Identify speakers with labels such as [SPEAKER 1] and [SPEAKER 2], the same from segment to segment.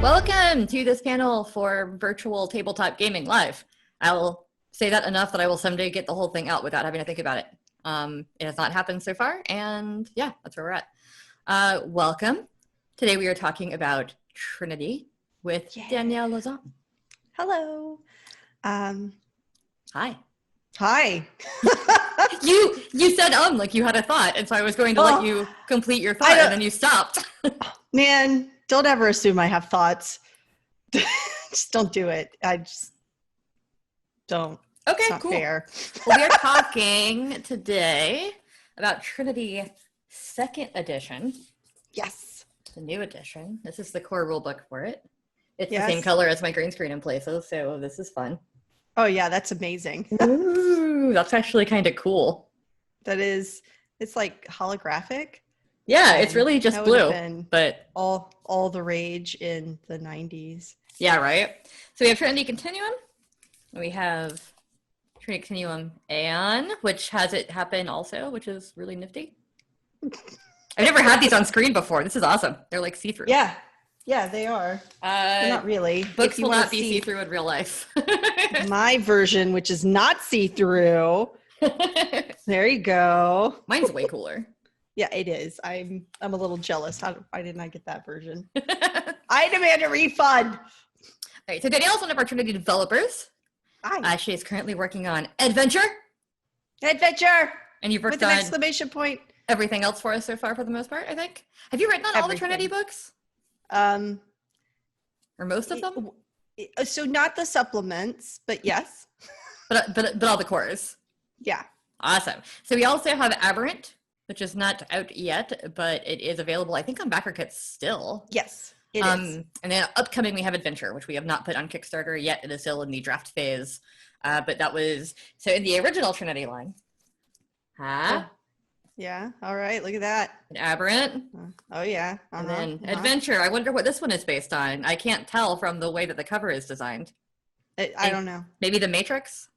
[SPEAKER 1] Welcome to this panel for Virtual Tabletop Gaming Live. I'll say that enough that I will someday get the whole thing out without having to think about it. It has not happened so far, and yeah, that's where we're at. Welcome. Today we are talking about Trinity with Danielle Lozon.
[SPEAKER 2] Hello.
[SPEAKER 1] Hi.
[SPEAKER 2] Hi.
[SPEAKER 1] You said like you had a thought, and so I was going to let you complete your thought, and then you stopped.
[SPEAKER 2] Man, don't ever assume I have thoughts. Just don't do it. I just don't.
[SPEAKER 1] Okay,
[SPEAKER 2] it's not
[SPEAKER 1] cool.
[SPEAKER 2] Fair.
[SPEAKER 1] Well, we are talking today about Trinity 2nd edition.
[SPEAKER 2] Yes.
[SPEAKER 1] The new edition. This is the core rulebook for it. It's
[SPEAKER 2] Yes.
[SPEAKER 1] the same color as my green screen in places, so this is fun.
[SPEAKER 2] Oh yeah, that's amazing.
[SPEAKER 1] Ooh, that's actually kind of cool.
[SPEAKER 2] That is, it's like holographic.
[SPEAKER 1] Yeah, it's really just blue, but
[SPEAKER 2] all the rage in the 90s.
[SPEAKER 1] Yeah, right? So we have Trinity Continuum. We have Trinity Continuum Aeon, which has it happen also, which is really nifty. I've never had these on screen before. This is awesome. They're like see-through.
[SPEAKER 2] Yeah, they are. Not really.
[SPEAKER 1] Books will not be see-through in real life.
[SPEAKER 2] My version, which is not see-through. There you go.
[SPEAKER 1] Mine's way cooler.
[SPEAKER 2] Yeah, it is. I'm a little jealous. Why didn't I get that version? I demand a refund.
[SPEAKER 1] All right, so Danielle is one of our Trinity developers.
[SPEAKER 2] Hi.
[SPEAKER 1] She is currently working on Adventure. And you've worked
[SPEAKER 2] with an
[SPEAKER 1] on
[SPEAKER 2] exclamation point.
[SPEAKER 1] Everything else for us so far, for the most part, I think. Have you written on all the Trinity books?
[SPEAKER 2] Or
[SPEAKER 1] most of them?
[SPEAKER 2] So not the supplements, but yes.
[SPEAKER 1] but all the cores.
[SPEAKER 2] Yeah.
[SPEAKER 1] Awesome. So we also have Aberrant, which is not out yet, but it is available, I think, on backer kits still.
[SPEAKER 2] Yes, it is.
[SPEAKER 1] And then upcoming, we have Adventure, which we have not put on Kickstarter yet. It is still in the draft phase. But that was, so in the original Trinity line.
[SPEAKER 2] Yeah, all right, look at that.
[SPEAKER 1] An Aberrant.
[SPEAKER 2] Oh, yeah.
[SPEAKER 1] And then Adventure. I wonder what this one is based on. I can't tell from the way that the cover is designed.
[SPEAKER 2] I don't know.
[SPEAKER 1] Maybe the Matrix?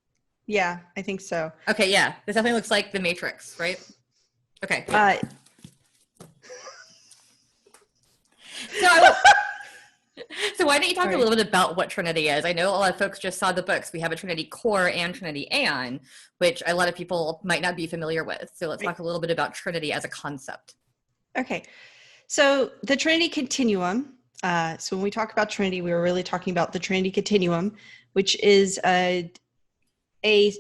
[SPEAKER 2] Yeah, I think so.
[SPEAKER 1] Okay, yeah. This definitely looks like the Matrix, right? Okay. So why don't you talk a little bit about what Trinity is? I know a lot of folks just saw the books. We have a Trinity Core and Trinity Aeon, which a lot of people might not be familiar with. So let's talk a little bit about Trinity as a concept.
[SPEAKER 2] Okay. So the Trinity Continuum. So when we talk about Trinity, we were really talking about the Trinity Continuum, which is a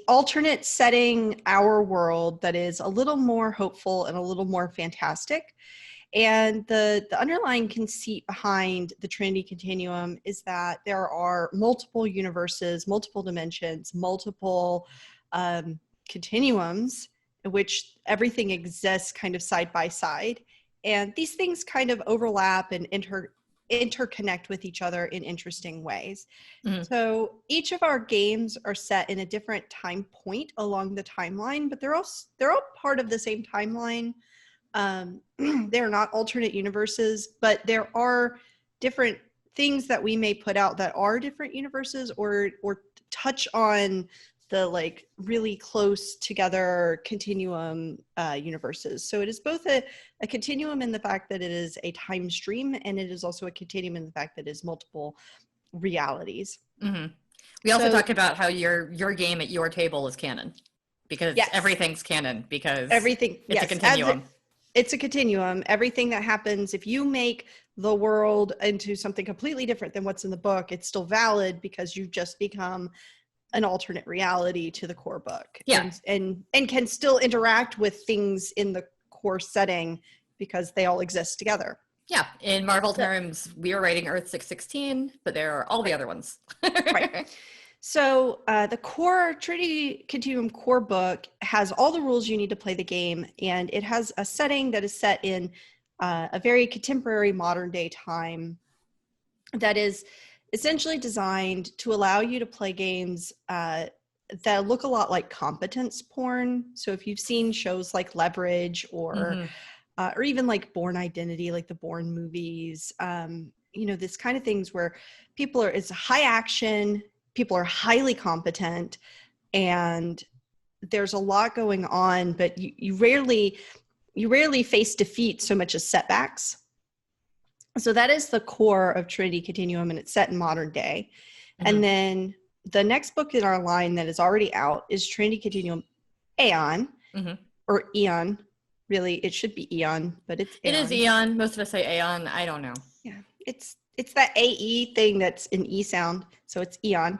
[SPEAKER 2] alternate setting our world that is a little more hopeful and a little more fantastic. And the underlying conceit behind the Trinity Continuum is that there are multiple universes, multiple dimensions, multiple continuums in which everything exists kind of side by side. And these things kind of overlap and interconnect with each other in interesting ways. Mm-hmm. So each of our games are set in a different time point along the timeline, but they're all part of the same timeline. They're not alternate universes, but there are different things that we may put out that are different universes or touch on the like really close together continuum universes. So it is both a continuum in the fact that it is a time stream, and it is also a continuum in the fact that it is multiple realities.
[SPEAKER 1] Mm-hmm. We also talked about how your game at your table is canon, because everything's canon, because it's a continuum.
[SPEAKER 2] It's a continuum. Everything that happens, if you make the world into something completely different than what's in the book, it's still valid because you've just become an alternate reality to the core book.
[SPEAKER 1] Yeah.
[SPEAKER 2] And can still interact with things in the core setting because they all exist together.
[SPEAKER 1] Yeah. In Marvel terms, we are writing Earth 616, but there are all the other ones.
[SPEAKER 2] Right. So the core Trinity Continuum core book has all the rules you need to play the game, and it has a setting that is set in a very contemporary modern day time that is essentially designed to allow you to play games that look a lot like competence porn. So if you've seen shows like Leverage or even like Born Identity, like the Born movies, this kind of things where it's high action, people are highly competent, and there's a lot going on, but you rarely face defeat so much as setbacks. So that is the core of Trinity Continuum, and it's set in modern day.
[SPEAKER 1] Mm-hmm.
[SPEAKER 2] And then the next book in our line that is already out is Trinity Continuum Aeon, or Eon. Really, it should be Eon, but it's Aeon.
[SPEAKER 1] It is Eon. Most of us say Aeon. I don't know.
[SPEAKER 2] Yeah, it's that AE thing that's an E sound, so it's Eon,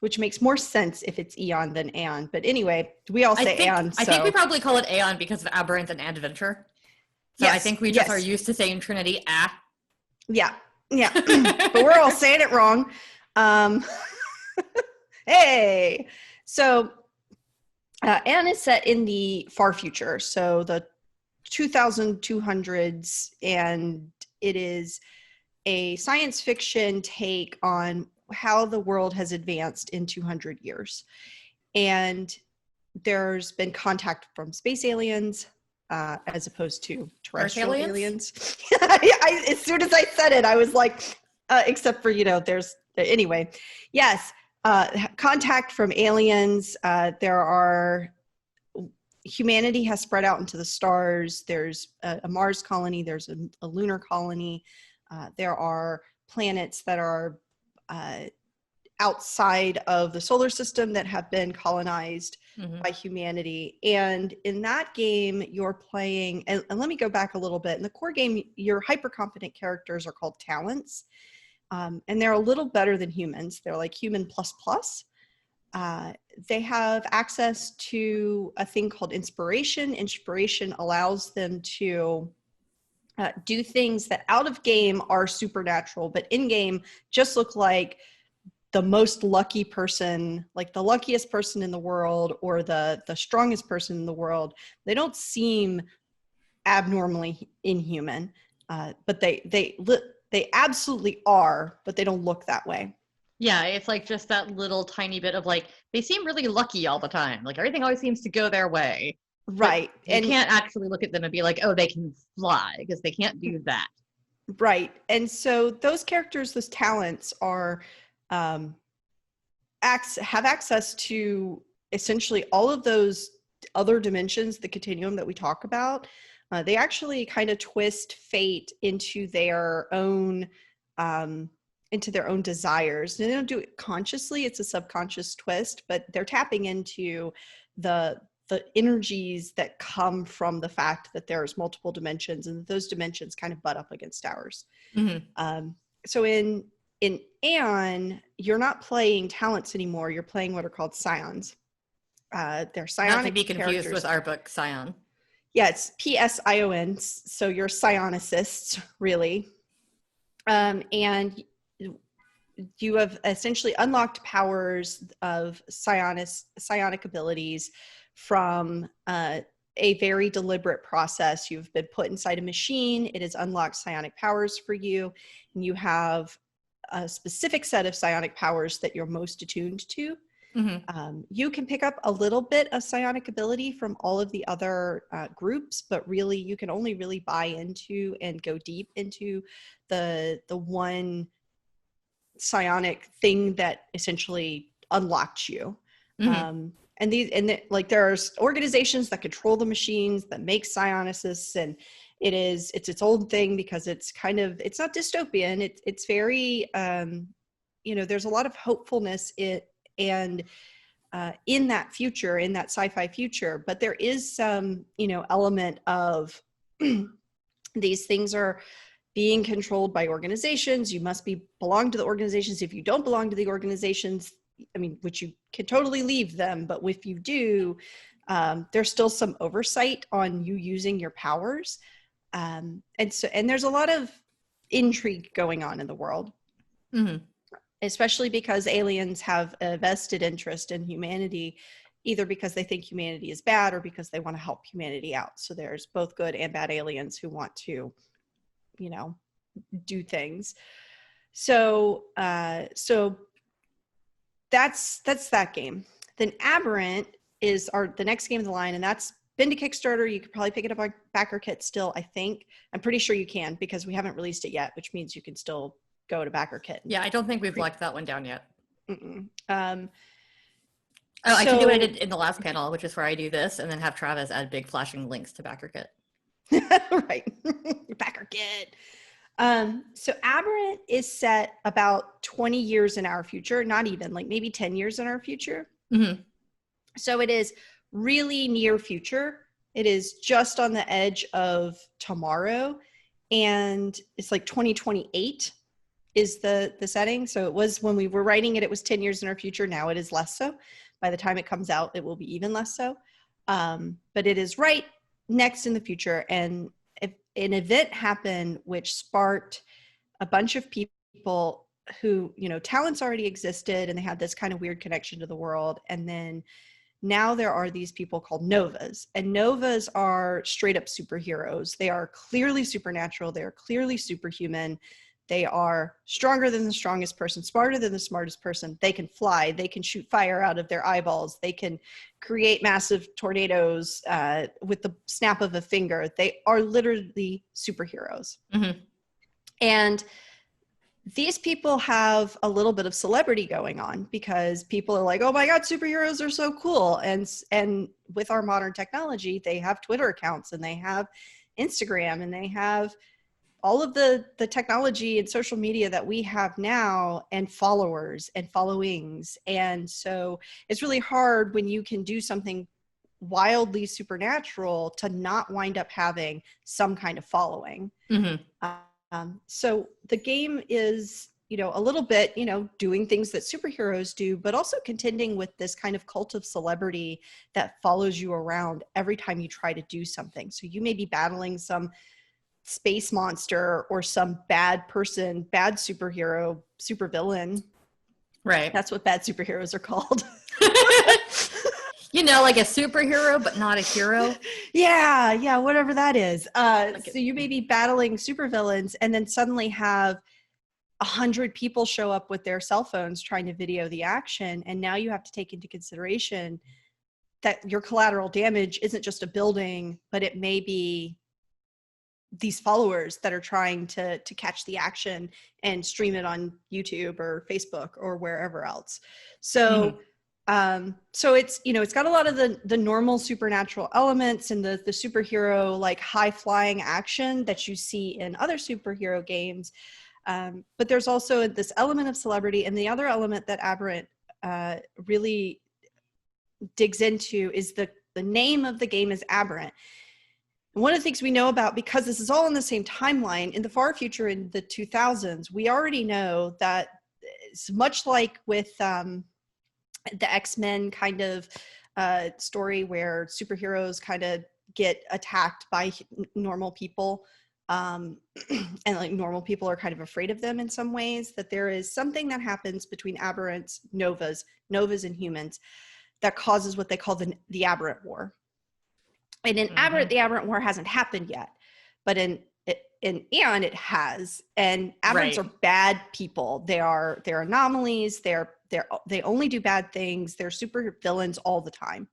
[SPEAKER 2] which makes more sense if it's Eon than Aeon. But anyway, we all say Aeon.
[SPEAKER 1] I think we probably call it Aeon because of Aberrant and Adventure. So yes, I think we just are used to saying Trinity.
[SPEAKER 2] Yeah, but we're all saying it wrong. Hey, so Aeon is set in the far future, so the 2200s, and it is a science fiction take on how the world has advanced in 200 years. And there's been contact from space aliens as opposed to terrestrial aliens. As soon as I said it, I was like, except for, there's, anyway. Yes, contact from aliens. Humanity has spread out into the stars. There's a Mars colony. There's a lunar colony. There are planets that are outside of the solar system that have been colonized by humanity. And in that game, you're playing, and let me go back a little bit. In the core game, your hyper-competent characters are called talents. And they're a little better than humans. They're like human plus plus. They have access to a thing called inspiration. Inspiration allows them to do things that out of game are supernatural, but in game just look like the most lucky person, like the luckiest person in the world, or the strongest person in the world. They don't seem abnormally inhuman, but they absolutely are, but they don't look that way.
[SPEAKER 1] Yeah, it's like just that little tiny bit of like, they seem really lucky all the time. Like everything always seems to go their way.
[SPEAKER 2] Right.
[SPEAKER 1] And you can't actually look at them and be like, oh, they can fly, because they can't do that.
[SPEAKER 2] Right. And so those characters, those talents are, have access to essentially all of those other dimensions, the continuum that we talk about. They actually kind of twist fate into their own desires. And they don't do it consciously. It's a subconscious twist, but they're tapping into the energies that come from the fact that there's multiple dimensions, and those dimensions kind of butt up against ours. So in Aeon, you're not playing talents anymore. You're playing what are called scions. They're psionic
[SPEAKER 1] Not to be confused
[SPEAKER 2] characters.
[SPEAKER 1] with our book, Scion.
[SPEAKER 2] Yeah, it's PSION. So you're psionicists, really. And you have essentially unlocked powers of psionic abilities from a very deliberate process. You've been put inside a machine. It has unlocked psionic powers for you. And you have a specific set of psionic powers that you're most attuned to. You can pick up a little bit of psionic ability from all of the other groups, but really you can only really buy into and go deep into the one psionic thing that essentially unlocked you. There's organizations that control the machines that make psionicists, and it's its own thing because it's not dystopian. It's very there's a lot of hopefulness in that future, in that sci-fi future, but there is some element of these things are being controlled by organizations. You must belong to the organizations. If you don't belong to the organizations, which you can totally leave them, but if you do, there's still some oversight on you using your powers. And there's a lot of intrigue going on in the world, especially because aliens have a vested interest in humanity, either because they think humanity is bad or because they want to help humanity out. So there's both good and bad aliens who want to, do things. So that's that game. Then Aberrant is the next game of the line, and that's been to Kickstarter. You could probably pick it up on Backer Kit still, I think. I'm pretty sure you can, because we haven't released it yet, which means you can still go to Backer Kit.
[SPEAKER 1] Yeah, I don't think we've locked that one down yet.
[SPEAKER 2] I
[SPEAKER 1] can do what I did in the last panel, which is where I do this and then have Travis add big flashing links to Backer Kit.
[SPEAKER 2] Right. Backer Kit. So Aberrant is set about 20 years in our future, not even, like maybe 10 years in our future.
[SPEAKER 1] Mm-hmm.
[SPEAKER 2] So it is really near future. It is just on the edge of tomorrow. And it's like 2028 is the setting. So it was, when we were writing it, it was 10 years in our future. Now it is less so. By the time it comes out, it will be even less so. But it is right next in the future. And if an event happened which sparked a bunch of people who, you know, talents already existed and they had this kind of weird connection to the world. And then now there are these people called novas, and novas are straight up superheroes. They are clearly supernatural. They are clearly superhuman. They are stronger than the strongest person, smarter than the smartest person. They can fly. They can shoot fire out of their eyeballs. They can create massive tornadoes with the snap of a finger. They are literally superheroes.
[SPEAKER 1] Mm-hmm.
[SPEAKER 2] And these people have a little bit of celebrity going on because people are like, oh my God, superheroes are so cool. And with our modern technology, they have Twitter accounts and they have Instagram and they have all of the technology and social media that we have now, and followers and followings. And so it's really hard when you can do something wildly supernatural to not wind up having some kind of following.
[SPEAKER 1] Mm-hmm.
[SPEAKER 2] So the game is, you know, a little bit, you know, doing things that superheroes do, but also contending with this kind of cult of celebrity that follows you around every time you try to do something. So you may be battling some space monster or some bad person, bad superhero, supervillain.
[SPEAKER 1] Right.
[SPEAKER 2] That's what bad superheroes are called.
[SPEAKER 1] You know, like a superhero, but not a hero.
[SPEAKER 2] Yeah, whatever that is. So you may be battling supervillains and then suddenly have 100 people show up with their cell phones trying to video the action. And now you have to take into consideration that your collateral damage isn't just a building, but it may be these followers that are trying to catch the action and stream it on YouTube or Facebook or wherever else. So so it's, you know, it's got a lot of the normal supernatural elements and the superhero, like high flying action that you see in other superhero games. But there's also this element of celebrity. And the other element that Aberrant really digs into is the name of the game is Aberrant. And one of the things we know about, because this is all in the same timeline, in the far future in the 2000s, we already know that it's much like with the X-Men kind of story where superheroes kind of get attacked by normal people, and like normal people are kind of afraid of them in some ways, that there is something that happens between aberrants, novas and humans that causes what they call the Aberrant War. And in Aberrant, the Aberrant War hasn't happened yet, but in Aeon it has. And aberrants are bad people. They're anomalies. They only do bad things. They're super villains all the time.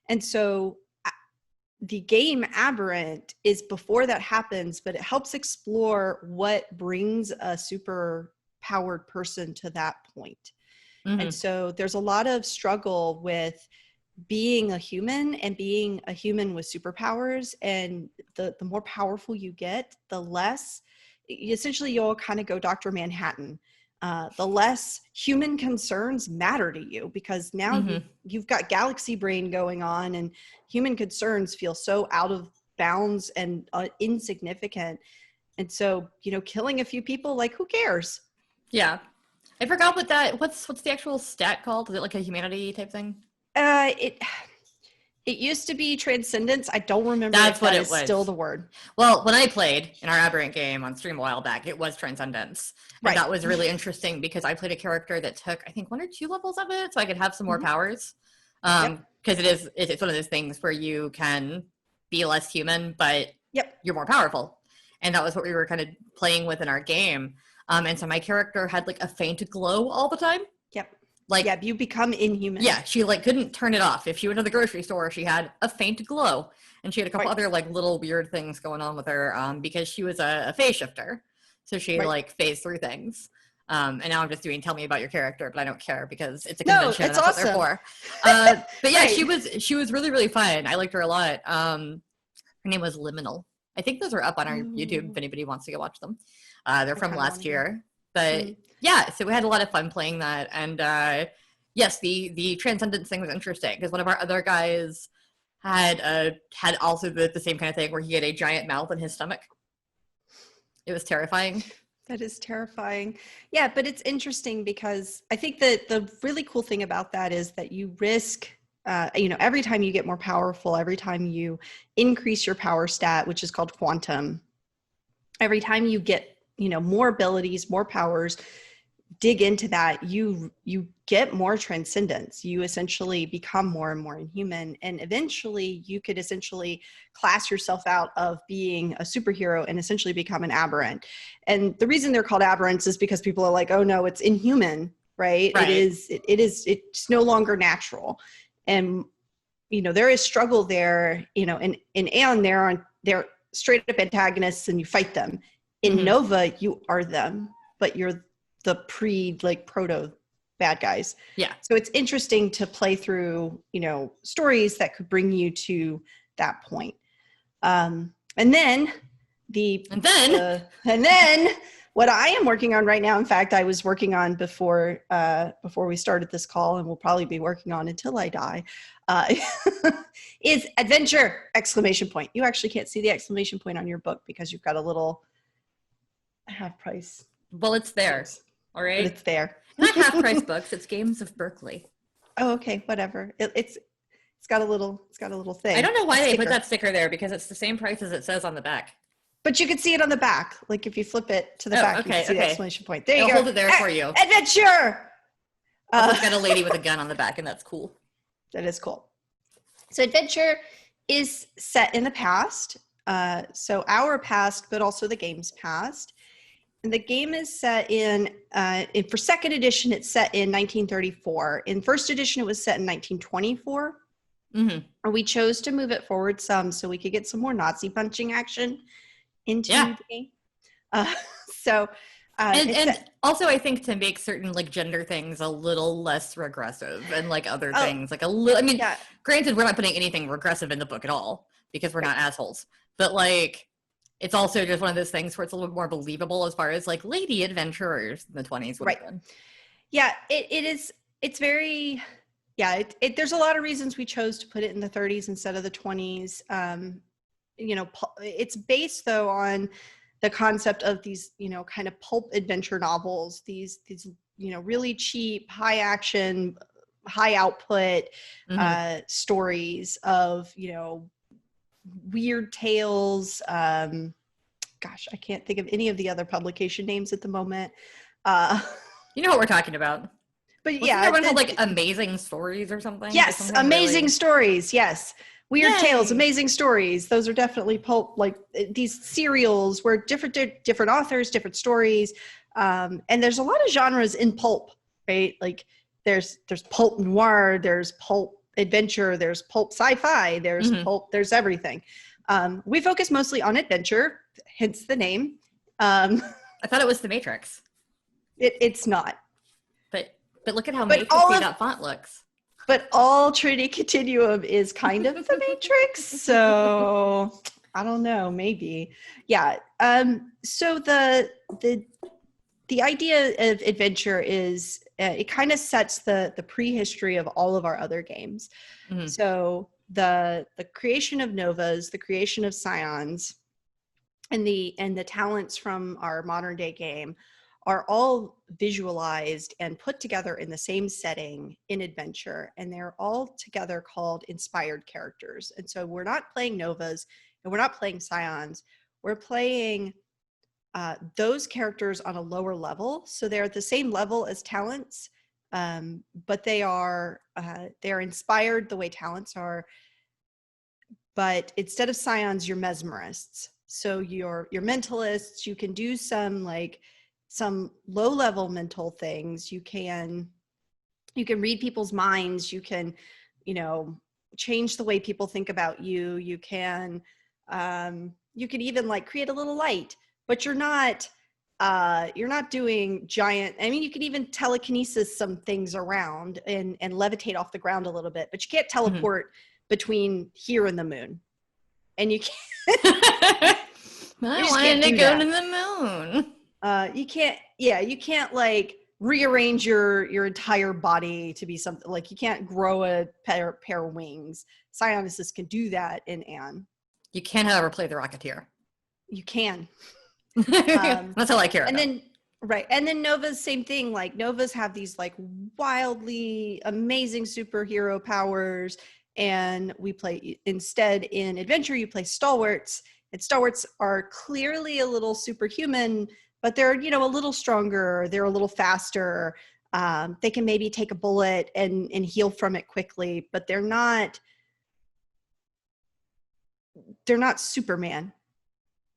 [SPEAKER 2] And so the game Aberrant is before that happens, but it helps explore what brings a super powered person to that point. And so there's a lot of struggle with being a human and being a human with superpowers. And the more powerful you get, the less, essentially you'll kind of go Dr. Manhattan. The less human concerns matter to you, because now you've got galaxy brain going on and human concerns feel so out of bounds and insignificant. And so, you know, killing a few people, like, who cares?
[SPEAKER 1] Yeah. I forgot what's the actual stat called? Is it like a humanity type thing?
[SPEAKER 2] It used to be transcendence. I don't remember
[SPEAKER 1] That's
[SPEAKER 2] if
[SPEAKER 1] what
[SPEAKER 2] that
[SPEAKER 1] it
[SPEAKER 2] is
[SPEAKER 1] was.
[SPEAKER 2] still the word.
[SPEAKER 1] Well, when I played in our Aberrant game on stream a while back, it was transcendence. And that was really interesting because I played a character that took, I think, 1 or 2 levels of it so I could have some more powers. Because it's one of those things where you can be less human, but you're more powerful. And that was what we were kind of playing with in our game. And so my character had like a faint glow all the time. Like,
[SPEAKER 2] yeah, you become inhuman.
[SPEAKER 1] Yeah, she like couldn't turn it off. If she went to the grocery store, she had a faint glow, and she had a couple other like little weird things going on with her because she was a phase shifter, so she like phased through things. And now I'm just doing tell me about your character, but I don't care because it's a convention.
[SPEAKER 2] It's
[SPEAKER 1] and that's
[SPEAKER 2] awesome.
[SPEAKER 1] what they're for. But yeah, she was really, really fun. I liked her a lot. Her name was Liminal. I think those are up on our YouTube if anybody wants to go watch them. They're from last year. But yeah, so we had a lot of fun playing that. And yes, the transcendence thing was interesting because one of our other guys had also the same kind of thing where he had a giant mouth in his stomach. It was terrifying.
[SPEAKER 2] That is terrifying. Yeah, but it's interesting because I think that the really cool thing about that is that you risk, every time you get more powerful, every time you increase your power stat, which is called quantum, every time you get, more abilities, more powers, dig into that, you get more transcendence. You essentially become more and more inhuman, and eventually you could essentially class yourself out of being a superhero and essentially become an aberrant. And the reason they're called aberrants is because people are like, oh no, it's inhuman, right? It's no longer natural. And there is struggle there. In Aeon, they're straight up antagonists and you fight them. In Nova, you are them, but you're the proto bad guys.
[SPEAKER 1] Yeah.
[SPEAKER 2] So it's interesting to play through, stories that could bring you to that point. And then what I am working on right now, in fact, I was working on before we started this call, and will probably be working on until I die, is adventure! ! You actually can't see the exclamation point on your book because you've got a little half price.
[SPEAKER 1] Well, it's there. All right.
[SPEAKER 2] But it's there.
[SPEAKER 1] Not half price books. It's Games of Berkeley.
[SPEAKER 2] Oh, okay. Whatever. It's got a little thing.
[SPEAKER 1] I don't know why they put that sticker there because it's the same price as it says on the back.
[SPEAKER 2] But you can see it on the back. Like if you flip it to the back, you can see the exclamation point. There you go.
[SPEAKER 1] Hold it there for you.
[SPEAKER 2] Adventure!
[SPEAKER 1] It's got a lady with a gun on the back, and that's cool.
[SPEAKER 2] That is cool. So adventure is set in the past. So our past, but also the game's past. And the game is set for second edition, it's set in 1934. In first edition, it was set in 1924. And we chose to move it forward some so we could get some more Nazi punching action into the game. And
[SPEAKER 1] also I think to make certain gender things a little less regressive and other things a little. I mean, granted, we're not putting anything regressive in the book at all because we're not assholes. But it's also just one of those things where it's a little bit more believable as far as lady adventurers in the 20s would have been. Yeah,
[SPEAKER 2] it is. It's very. Yeah, there's a lot of reasons we chose to put it in the 30s instead of the 20s. It's based though on the concept of these, kind of pulp adventure novels. These really cheap, high action, high output stories of weird tales. Gosh, I can't think of any of the other publication names at the moment.
[SPEAKER 1] You know what we're talking about.
[SPEAKER 2] But
[SPEAKER 1] wasn't there one called Amazing Stories or something?
[SPEAKER 2] Yes, Amazing Stories. Yes. Weird Tales, Amazing Stories. Those are definitely pulp, these serials where different authors, different stories. And there's a lot of genres in pulp, right? There's pulp noir, there's pulp adventure, there's pulp sci-fi, there's pulp, there's everything. We focus mostly on adventure, hence the name. I
[SPEAKER 1] thought it was The Matrix.
[SPEAKER 2] It's not.
[SPEAKER 1] But look at how Matrixy that font looks.
[SPEAKER 2] But all Trinity Continuum is kind of The Matrix, so I don't know, maybe. Yeah. So the idea of adventure is it kind of sets the prehistory of all of our other games. So the creation of Novas, the creation of Scions, and the talents from our modern day game are all visualized and put together in the same setting in adventure, and they're all together called inspired characters. And so we're not playing Novas and we're not playing Scions. We're playing those characters on a lower level. So they're at the same level as talents, but they're inspired the way talents are. But instead of Scions, you're mesmerists. So you're mentalists. You can do some low-level mental things. You can read people's minds. You can, change the way people think about you. You can even create a little light, but you're not doing giant. I mean, you can even telekinesis some things around and levitate off the ground a little bit, but you can't teleport between here and the moon. And you can't.
[SPEAKER 1] I wanted to go to the moon.
[SPEAKER 2] You can't like rearrange your entire body to be something, like you can't grow a pair of wings. Psionists can do that in Anne.
[SPEAKER 1] You can't, however, play the Rocketeer.
[SPEAKER 2] You can.
[SPEAKER 1] That's how I care.
[SPEAKER 2] And then right. And then Nova's same thing. Like Novas have these like wildly amazing superhero powers. And we play instead in Adventure, you play Stalwarts. And Stalwarts are clearly a little superhuman, but they're, you know, a little stronger. They're a little faster. They can maybe take a bullet and heal from it quickly, but they're not Superman,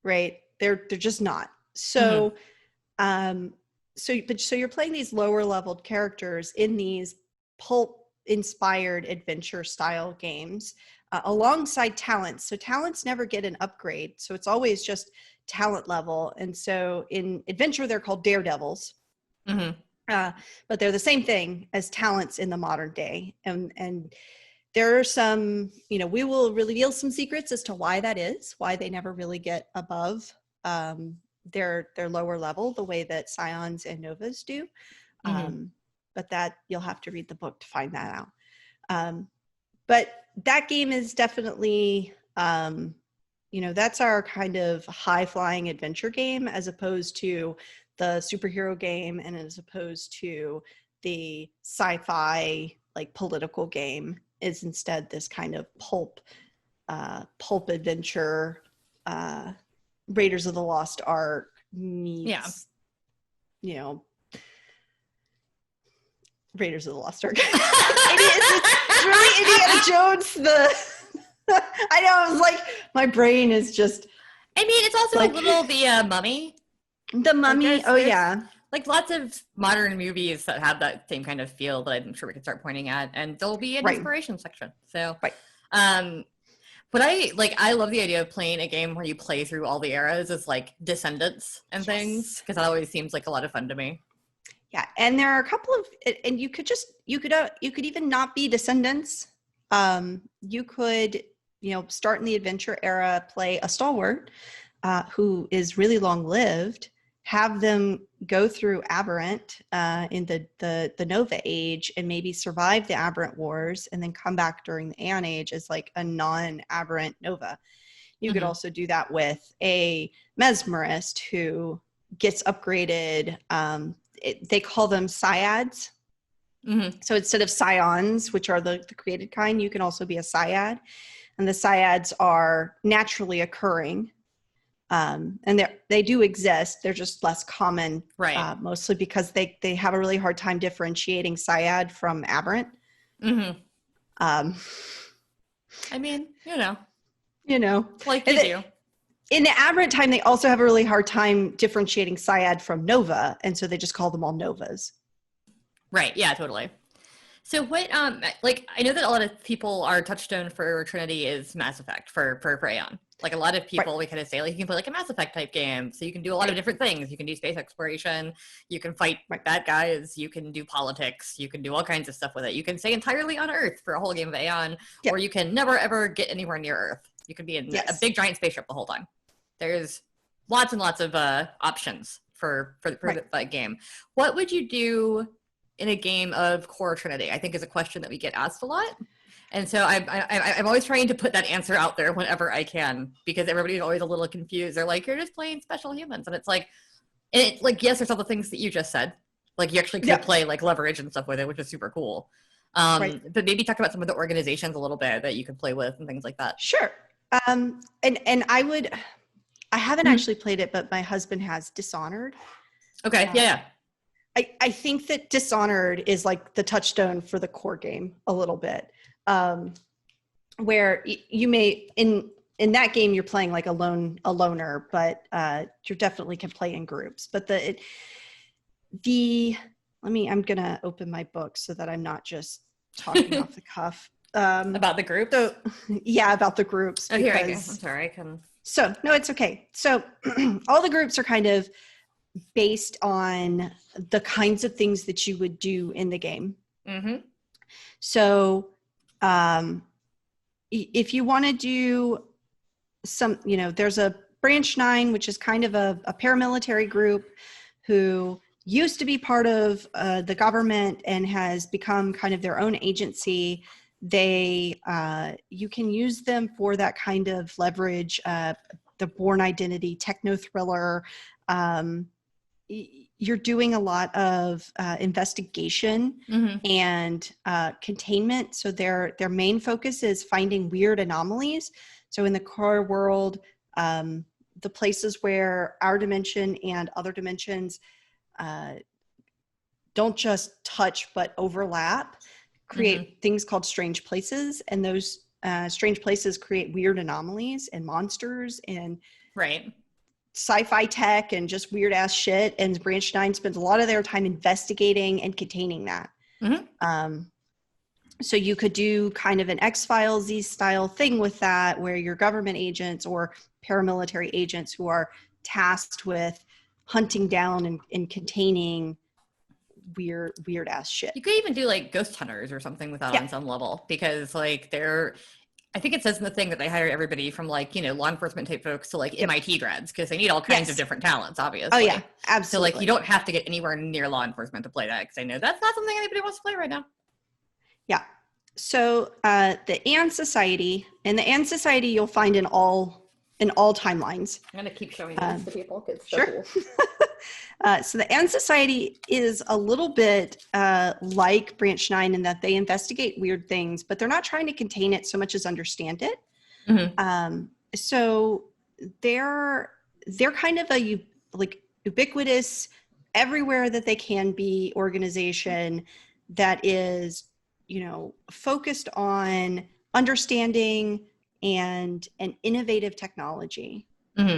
[SPEAKER 2] right? They're just not. So, so you're playing these lower leveled characters in these pulp inspired adventure style games alongside talents. So talents never get an upgrade. So it's always just talent level. And so in adventure, they're called daredevils. But they're the same thing as talents in the modern day. And there are some, you know, we will reveal some secrets as to why that is, why they never really get above their lower level the way that Scions and Novas do. But that you'll have to read the book to find that out. But that game is definitely, you know, that's our kind of high flying adventure game, as opposed to the superhero game and as opposed to the sci-fi like political game. Is instead this kind of pulp adventure, Raiders of the Lost Ark meets, you know, Raiders of the Lost Ark. It's really Indiana Jones. I know, I was like, my brain is just.
[SPEAKER 1] I mean, it's also like, a little the Mummy.
[SPEAKER 2] The Mummy.
[SPEAKER 1] Like
[SPEAKER 2] yeah.
[SPEAKER 1] Like lots of modern movies that have that same kind of feel that I'm sure we can start pointing at, and there'll be an inspiration section. So, but I love the idea of playing a game where you play through all the eras as like descendants and things, because that always seems like a lot of fun to me.
[SPEAKER 2] Yeah, and there are a couple of, and you could even not be descendants. You could, you know, start in the adventure era, play a stalwart who is really long lived. Have them go through Aberrant in the Nova Age and maybe survive the Aberrant Wars and then come back during the Aeon Age as like a non-Aberrant Nova. You could also do that with a Mesmerist who gets upgraded. They call them Syads. So instead of Scions, which are the created kind, you can also be a Syad. And the Syads are naturally occurring. And they do exist. They're just less common, mostly because they have a really hard time differentiating Syad from Aberrant.
[SPEAKER 1] I mean, you know, like you do.
[SPEAKER 2] In the Aberrant time, they also have a really hard time differentiating Syad from Nova, and so they just call them all Novas.
[SPEAKER 1] Right. Yeah. Totally. So what, like, I know that a lot of people, our touchstone for Trinity is Mass Effect for Aeon. Like a lot of people, we kind of say, like, you can play like a Mass Effect type game. So you can do a lot of different things. You can do space exploration. You can fight bad guys. You can do politics. You can do all kinds of stuff with it. You can stay entirely on Earth for a whole game of Aeon, or you can never, ever get anywhere near Earth. You can be in a big giant spaceship the whole time. There's lots and lots of options for that game. What would you do in a game of core Trinity? I think is a question that we get asked a lot. And so I'm always trying to put that answer out there whenever I can, because everybody's always a little confused. They're like, you're just playing special humans. And it's like, yes, there's all the things that you just said. Like you actually could play like leverage and stuff with it, which is super cool. But maybe talk about some of the organizations a little bit that you could play with and things like that.
[SPEAKER 2] Sure. And I haven't actually played it, but my husband has Dishonored.
[SPEAKER 1] Okay. Yeah.
[SPEAKER 2] I think that Dishonored is like the touchstone for the core game a little bit. Where you may in that game you're playing like a loner, but you definitely can play in groups. But I'm gonna open my book so that I'm not just talking off the cuff
[SPEAKER 1] about the group.
[SPEAKER 2] So about the groups.
[SPEAKER 1] Oh, here I go. I'm sorry, I can.
[SPEAKER 2] So no, it's okay. So all the groups are kind of based on the kinds of things that you would do in the game. So if you want to do some, there's a Branch 9, which is kind of a paramilitary group who used to be part of the government and has become kind of their own agency. You can use them for that kind of leverage, the Bourne Identity, techno thriller. You're doing a lot of investigation and containment. So their main focus is finding weird anomalies. So in the core world, the places where our dimension and other dimensions don't just touch but overlap, create things called strange places. And those strange places create weird anomalies and monsters and sci-fi tech and just weird ass shit. And Branch 9 spends a lot of their time investigating and containing that. So you could do kind of an X-Files-y style thing with that, where you're government agents or paramilitary agents who are tasked with hunting down and containing weird ass shit.
[SPEAKER 1] You could even do like ghost hunters or something with that on some level, because like I think it says in the thing that they hire everybody from like, law enforcement type folks to like MIT grads, because they need all kinds of different talents, obviously.
[SPEAKER 2] Oh yeah, absolutely.
[SPEAKER 1] So like you don't have to get anywhere near law enforcement to play that, because I know that's not something anybody wants to play right now.
[SPEAKER 2] Yeah. So the Anne Society, and the Anne Society you'll find in all timelines.
[SPEAKER 1] I'm gonna keep showing this to people. It's so
[SPEAKER 2] sure.
[SPEAKER 1] Cool.
[SPEAKER 2] So the Anne Society is a little bit like Branch 9 in that they investigate weird things, but they're not trying to contain it so much as understand it. So they're kind of a ubiquitous, everywhere that they can be organization that is, focused on understanding and innovative technology.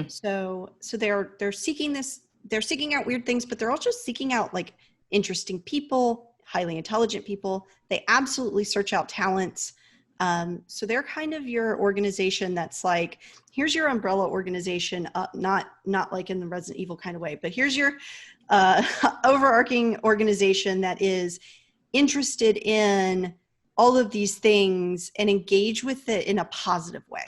[SPEAKER 2] So they're seeking this. They're seeking out weird things, but they're also seeking out like interesting people, highly intelligent people. They absolutely search out talents. So they're kind of your organization that's like, here's your umbrella organization, not like in the Resident Evil kind of way, but here's your overarching organization that is interested in all of these things and engage with it in a positive way.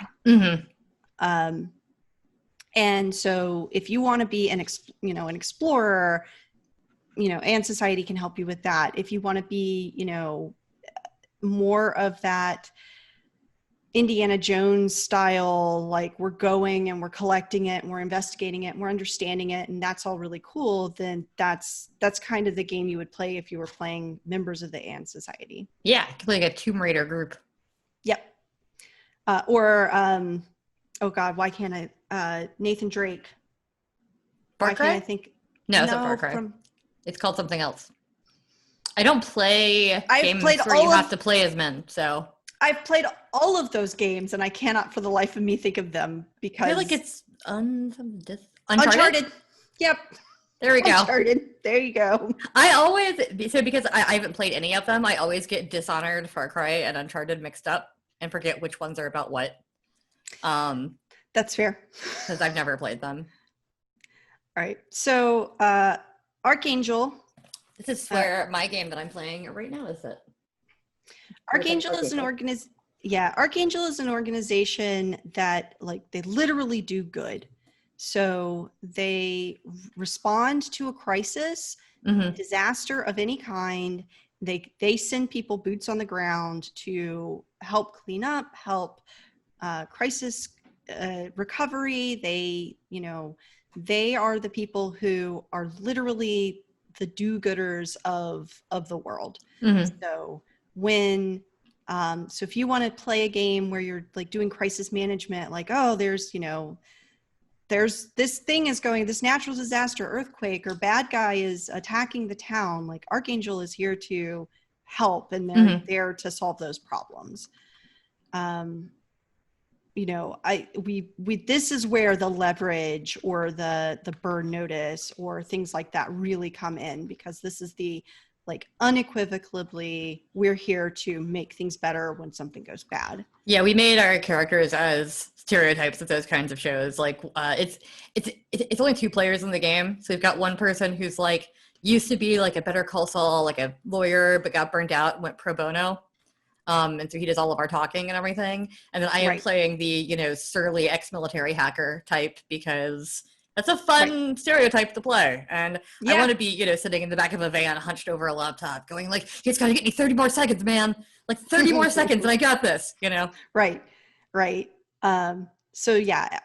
[SPEAKER 2] And so if you want to be an explorer, Anne Society can help you with that. If you want to be, more of that Indiana Jones style, like we're going and we're collecting it and we're investigating it and we're understanding it, and that's all really cool, then that's kind of the game you would play if you were playing members of the Anne Society.
[SPEAKER 1] Yeah, like a Tomb Raider group.
[SPEAKER 2] Yep. Oh God, why can't I? Nathan Drake.
[SPEAKER 1] Far Cry?
[SPEAKER 2] I think.
[SPEAKER 1] No, it's not Far Cry. It's called something else. I don't play games where you have to play as men, so.
[SPEAKER 2] I've played all of those games, and I cannot for the life of me think of them because.
[SPEAKER 1] I feel like it's
[SPEAKER 2] Uncharted. Yep.
[SPEAKER 1] There we go.
[SPEAKER 2] Uncharted. There you go.
[SPEAKER 1] Because I haven't played any of them, I always get Dishonored, Far Cry, and Uncharted mixed up and forget which ones are about what.
[SPEAKER 2] That's fair.
[SPEAKER 1] Because I've never played them.
[SPEAKER 2] All right. So Archangel.
[SPEAKER 1] This is where my game that I'm playing right now is it.
[SPEAKER 2] Archangel is Archangel is an organization that they literally do good. So they respond to a crisis, disaster of any kind. They send people boots on the ground to help clean up, help crisis recovery. They are the people who are literally the do-gooders of the world. So when so if you want to play a game where you're doing crisis management, there's this thing is going, this natural disaster, earthquake, or bad guy is attacking the town, Archangel is here to help, and they're there to solve those problems. This is where the leverage or the burn notice or things like that really come in, because this is the unequivocally, we're here to make things better when something goes bad. Yeah, we made our characters as stereotypes of those kinds of shows. It's only 2 players in the game, so we've got one person who's used to be a Better Call Saul, a lawyer, but got burned out and went pro bono.
[SPEAKER 1] And so he does all of our talking and everything. And then I am
[SPEAKER 2] Right.
[SPEAKER 1] playing the, surly ex-military hacker type because that's a fun
[SPEAKER 2] Right.
[SPEAKER 1] stereotype to play. And I
[SPEAKER 2] Yeah.
[SPEAKER 1] want to be, sitting in the back of a van hunched over a laptop going like, it's got to get me 30 more seconds, man. Like 30 more seconds and I got this,
[SPEAKER 2] Right. Right. So yeah,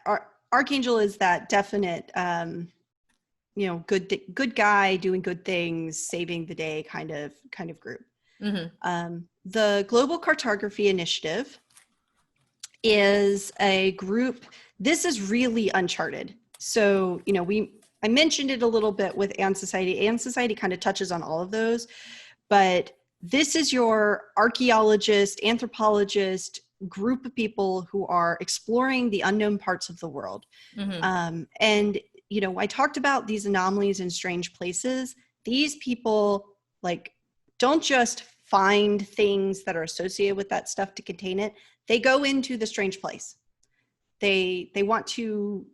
[SPEAKER 2] Archangel is that definite, good guy doing good things, saving the day kind of group.
[SPEAKER 1] Mm-hmm.
[SPEAKER 2] The Global Cartography Initiative is a group. This is really uncharted. So, I mentioned it a little bit with And Society. And Society kind of touches on all of those, but this is your archaeologist, anthropologist group of people who are exploring the unknown parts of the world.
[SPEAKER 1] Mm-hmm.
[SPEAKER 2] And, I talked about these anomalies in strange places. These people don't just find things that are associated with that stuff to contain it. They go into the strange place. They want to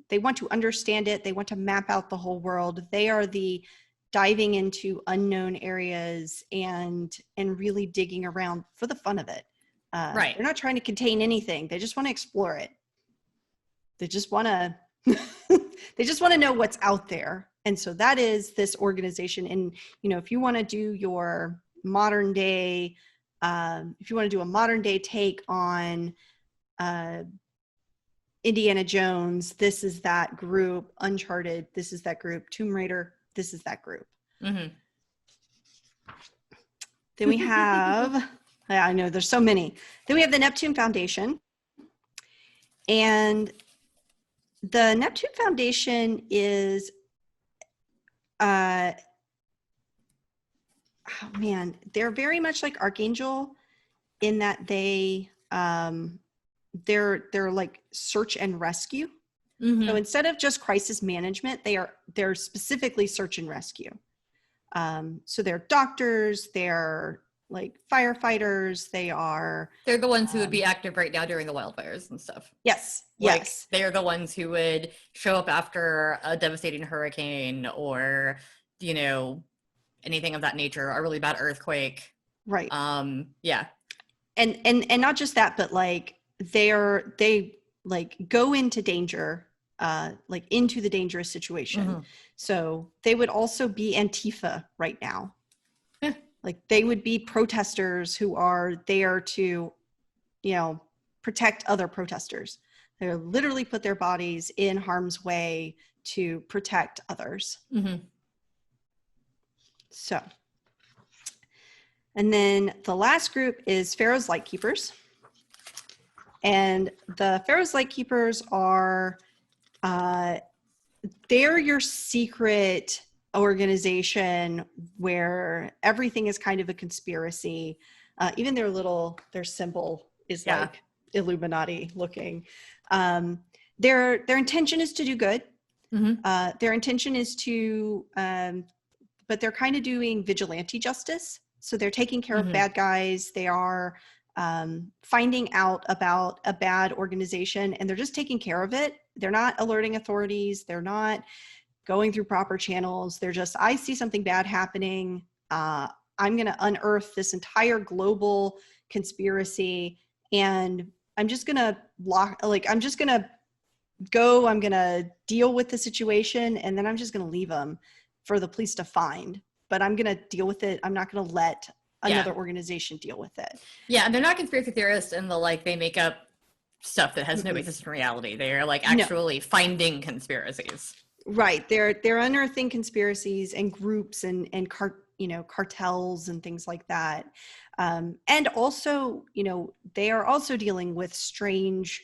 [SPEAKER 2] understand it. They want to map out the whole world. They are the diving into unknown areas and really digging around for the fun of it.
[SPEAKER 1] Right.
[SPEAKER 2] They're not trying to contain anything. They just want to explore it. They just want to know what's out there. And so that is this organization. And, if you want to do your modern day, if you want to do a modern day take on Indiana Jones, this is that group. Uncharted, this is that group. Tomb Raider, this is that group.
[SPEAKER 1] Mm-hmm.
[SPEAKER 2] Then we have, I know there's so many. Then we have the Neptune Foundation. And the Neptune Foundation is, they're very much like Archangel in that they're like search and rescue.
[SPEAKER 1] Mm-hmm.
[SPEAKER 2] So instead of just crisis management, they're specifically search and rescue. So they're doctors, they're like firefighters,
[SPEAKER 1] they're the ones who would be active right now during the wildfires and stuff.
[SPEAKER 2] Yes.
[SPEAKER 1] They're the ones who would show up after a devastating hurricane or, anything of that nature, a really bad earthquake.
[SPEAKER 2] Right.
[SPEAKER 1] Yeah.
[SPEAKER 2] And not just that, but they go into danger, into the dangerous situation.
[SPEAKER 1] Mm-hmm.
[SPEAKER 2] So they would also be Antifa right now. They would be protesters who are there to, protect other protesters. They literally put their bodies in harm's way to protect others.
[SPEAKER 1] Mm-hmm.
[SPEAKER 2] So, and then the last group is Pharaoh's Lightkeepers. And the Pharaoh's Lightkeepers are, they're your secret organization where everything is kind of a conspiracy. Even their symbol is like Illuminati looking. Their intention is to do good.
[SPEAKER 1] Mm-hmm.
[SPEAKER 2] Their intention is to, but they're kind of doing vigilante justice. So they're taking care of bad guys. They are finding out about a bad organization and they're just taking care of it. They're not alerting authorities. They're not going through proper channels. They're just, I see something bad happening. I'm going to unearth this entire global conspiracy and I'm just going to go, I'm going to deal with the situation and then I'm just going to leave them for the police to find. But I'm going to deal with it. I'm not going to let another organization deal with it.
[SPEAKER 1] Yeah, and they're not conspiracy theorists in the they make up stuff that has no basis in reality. They're actually finding conspiracies. Right.
[SPEAKER 2] They're unearthing conspiracies and groups and cartels and things like that. And also, they are also dealing with strange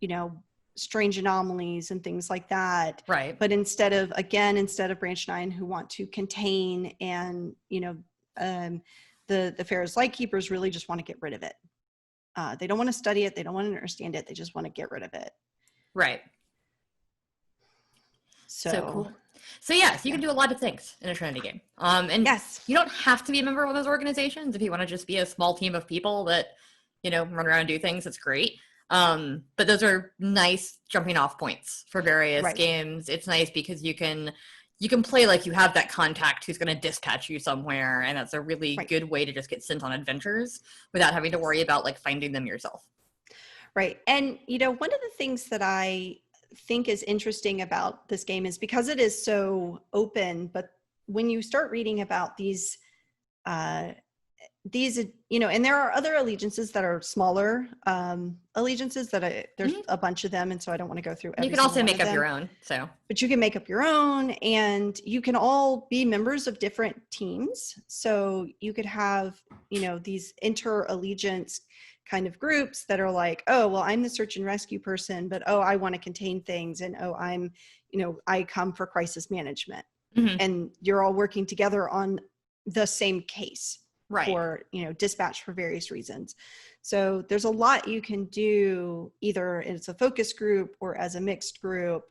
[SPEAKER 2] anomalies and things like that.
[SPEAKER 1] Right.
[SPEAKER 2] But instead of Branch 9 who want to contain and, the Pharaoh's Lightkeepers really just want to get rid of it. They don't want to study it. They don't want to understand it. They just want to get rid of it.
[SPEAKER 1] Right. So cool. So yes, you can do a lot of things in a Trinity game. And yes, you don't have to be a member of one of those organizations. If you want to just be a small team of people that, run around and do things, it's great. But those are nice jumping off points for various games. It's nice because you can, you can play like you have that contact who's going to dispatch you somewhere, and that's a really
[SPEAKER 2] Right.
[SPEAKER 1] good way to just get sent on adventures without having to worry about like finding them yourself.
[SPEAKER 2] Right. And, one of the things that I think is interesting about this game is because it is so open, but when you start reading about uh, and there are other allegiances that are smaller allegiances there's a bunch of them. And so I don't want to go through
[SPEAKER 1] You
[SPEAKER 2] every
[SPEAKER 1] can
[SPEAKER 2] single
[SPEAKER 1] also
[SPEAKER 2] one
[SPEAKER 1] make
[SPEAKER 2] of
[SPEAKER 1] up
[SPEAKER 2] them,
[SPEAKER 1] your own. So,
[SPEAKER 2] but you can make up your own, and you can all be members of different teams. So you could have, these inter-allegiance kind of groups that are like, oh, well, I'm the search and rescue person, but oh, I want to contain things, and oh, I come for crisis management.
[SPEAKER 1] mhm.
[SPEAKER 2] And you're all working together on the same case
[SPEAKER 1] Right.
[SPEAKER 2] for, dispatch for various reasons. So there's a lot you can do, either as a focus group or as a mixed group,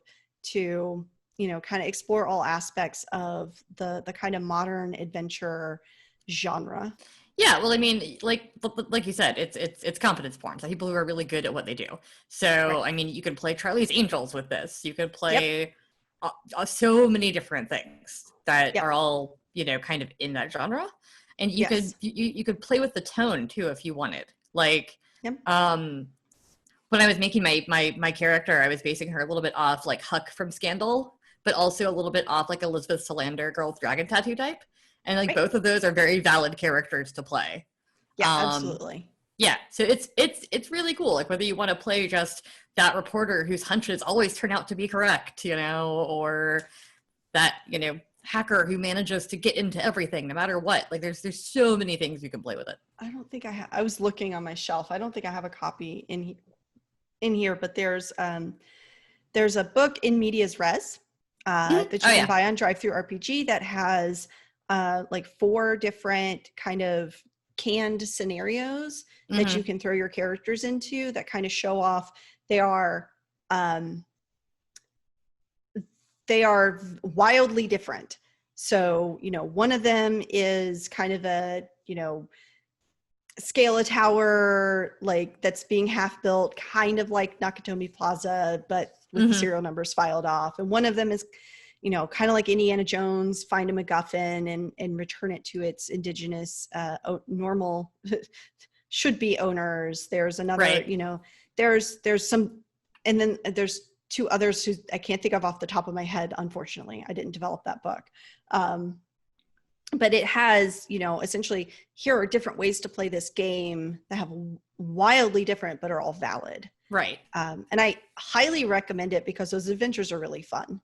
[SPEAKER 2] to, kind of explore all aspects of the kind of modern adventure genre.
[SPEAKER 1] Yeah, well, I mean, like you said, it's competence porn. So people who are really good at what they do.
[SPEAKER 2] Right.
[SPEAKER 1] So, I mean, you can play Charlie's Angels with this. You could
[SPEAKER 2] Yep.
[SPEAKER 1] play so many different things that
[SPEAKER 2] Yep.
[SPEAKER 1] are all, kind of in that genre. And you could
[SPEAKER 2] Yes.
[SPEAKER 1] you could play with the tone too if you wanted. Like,
[SPEAKER 2] Yep.
[SPEAKER 1] when I was making my character, I was basing her a little bit off like Huck from Scandal, but also a little bit off like Elizabeth Salander, girl with dragon tattoo type. And like
[SPEAKER 2] Right.
[SPEAKER 1] both of those are very valid characters to play.
[SPEAKER 2] Yeah, absolutely.
[SPEAKER 1] Yeah, so it's really cool. Like whether you want to play just that reporter whose hunches always turn out to be correct, or that, hacker who manages to get into everything no matter what. Like there's so many things you can play with it.
[SPEAKER 2] I don't think I was looking on my shelf. I don't think I have a copy in here, but there's a book in medias res that you can buy on Drive-Thru RPG that has like 4 different kind of canned scenarios that you can throw your characters into that kind of show off. They are wildly different. So, one of them is kind of a, scale a tower like that's being half built, kind of like Nakatomi Plaza, but with the serial numbers filed off. And one of them is, kind of like Indiana Jones, find a MacGuffin and return it to its indigenous normal should be owners. There's another,
[SPEAKER 1] Right.
[SPEAKER 2] There's some, and then there's 2 others who I can't think of off the top of my head. Unfortunately, I didn't develop that book. But it has, essentially, here are different ways to play this game that have wildly different, but are all valid.
[SPEAKER 1] Right.
[SPEAKER 2] And I highly recommend it because those adventures are really fun.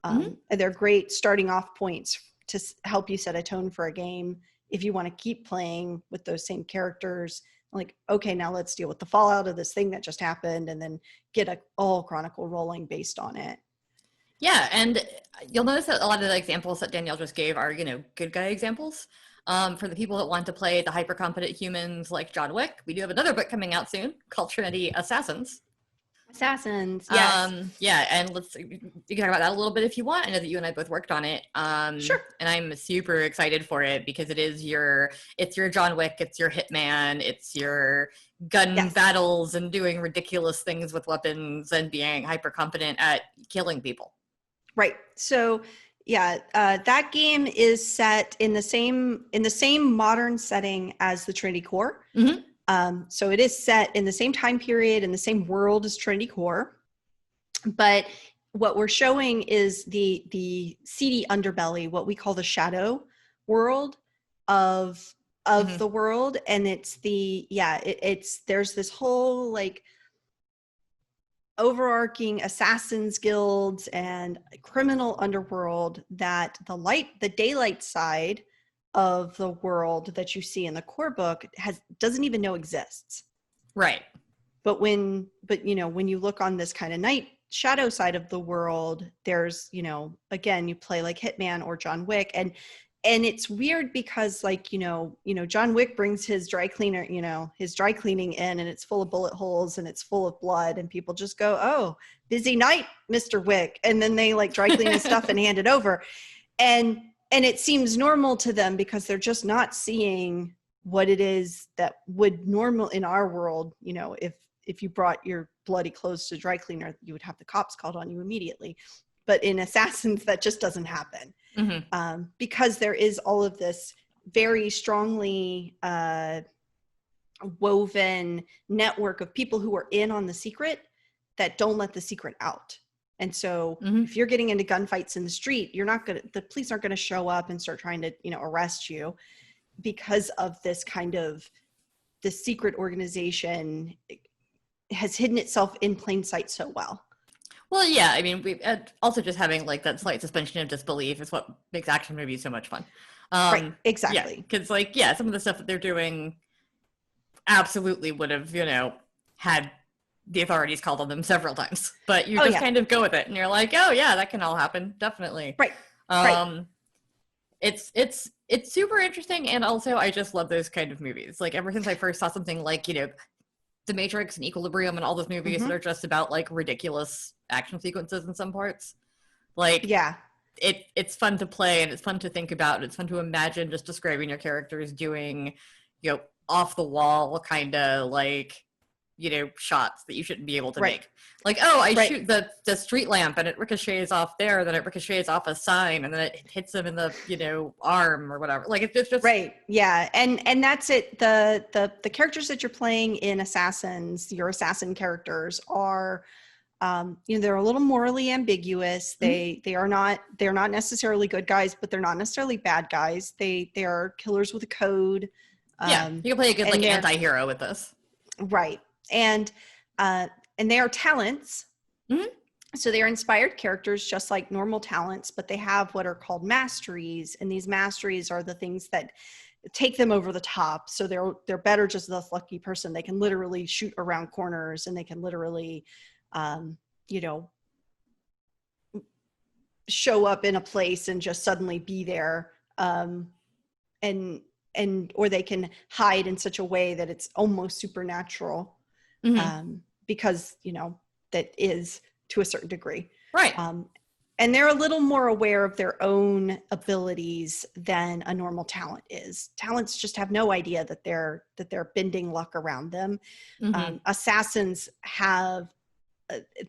[SPEAKER 2] And they're great starting off points to help you set a tone for a game. If you want to keep playing with those same characters, like, okay, now let's deal with the fallout of this thing that just happened, and then get a all chronicle rolling based on it.
[SPEAKER 1] Yeah, and you'll notice that a lot of the examples that Danielle just gave are, good guy examples. For the people that want to play the hyper-competent humans like John Wick, we do have another book coming out soon called Trinity Assassins.
[SPEAKER 2] Yes.
[SPEAKER 1] Yeah, and you can talk about that a little bit if you want. I know that you and I both worked on it.
[SPEAKER 2] Sure.
[SPEAKER 1] And I'm super excited for it because it's your John Wick, it's your Hitman, it's your gun battles and doing ridiculous things with weapons and being hyper competent at killing people.
[SPEAKER 2] Right. So that game is set in the same modern setting as the Trinity Core. So it is set in the same time period in the same world as Trinity Core. But what we're showing is the seedy underbelly, what we call the shadow world of the world. And it's there's this whole like overarching assassins guilds and criminal underworld that the daylight side of the world that you see in the core book doesn't even know exists.
[SPEAKER 1] Right.
[SPEAKER 2] But when you look on this kind of night shadow side of the world, there's, again, you play like Hitman or John Wick, and it's weird because like, John Wick brings his dry cleaner, his dry cleaning in, and it's full of bullet holes and it's full of blood, and people just go, "Oh, busy night, Mr. Wick." And then they like dry clean his stuff and hand it over. And it seems normal to them because they're just not seeing what it is that would normal in our world. If you brought your bloody clothes to dry cleaner, you would have the cops called on you immediately. but in Assassins, that just doesn't happen. Because there is all of this very strongly woven network of people who are in on the secret that don't let the secret out. And so if you're getting into gunfights in the street, the police aren't going to show up and start trying to, arrest you, because of this kind of the secret organization has hidden itself in plain sight so well.
[SPEAKER 1] Well, yeah, I mean, we also just having like that slight suspension of disbelief is what makes action movies so much fun.
[SPEAKER 2] Right, exactly.
[SPEAKER 1] Because some of the stuff that they're doing absolutely would have, had the authorities called on them several times, but you just kind of go with it, and you're like, oh yeah, that can all happen, definitely.
[SPEAKER 2] Right.
[SPEAKER 1] It's super interesting, and also I just love those kind of movies. Like ever since I first saw something like The Matrix and Equilibrium and all those movies that are just about like ridiculous action sequences in some parts, it's fun to play, and it's fun to think about, and it's fun to imagine just describing your characters doing off the wall kind of like shots that you shouldn't be able to make. Like, oh, I shoot the street lamp and it ricochets off there, then it ricochets off a sign, and then it hits him in the arm or whatever. Like it's just
[SPEAKER 2] right. Yeah. And that's it. The characters that you're playing in Assassins, your assassin characters are they're a little morally ambiguous. They're not necessarily good guys, but they're not necessarily bad guys. They are killers with a code.
[SPEAKER 1] You can play a good like anti-hero with this.
[SPEAKER 2] Right. And they are talents. So they are inspired characters just like normal talents, but they have what are called masteries. And these masteries are the things that take them over the top. So they're better just as a lucky person. They can literally shoot around corners, and they can literally, show up in a place and just suddenly be there. Or they can hide in such a way that it's almost supernatural. Because that is to a certain degree,
[SPEAKER 1] right?
[SPEAKER 2] And they're a little more aware of their own abilities than a normal talent is. Talents just have no idea that they're bending luck around them. Assassins have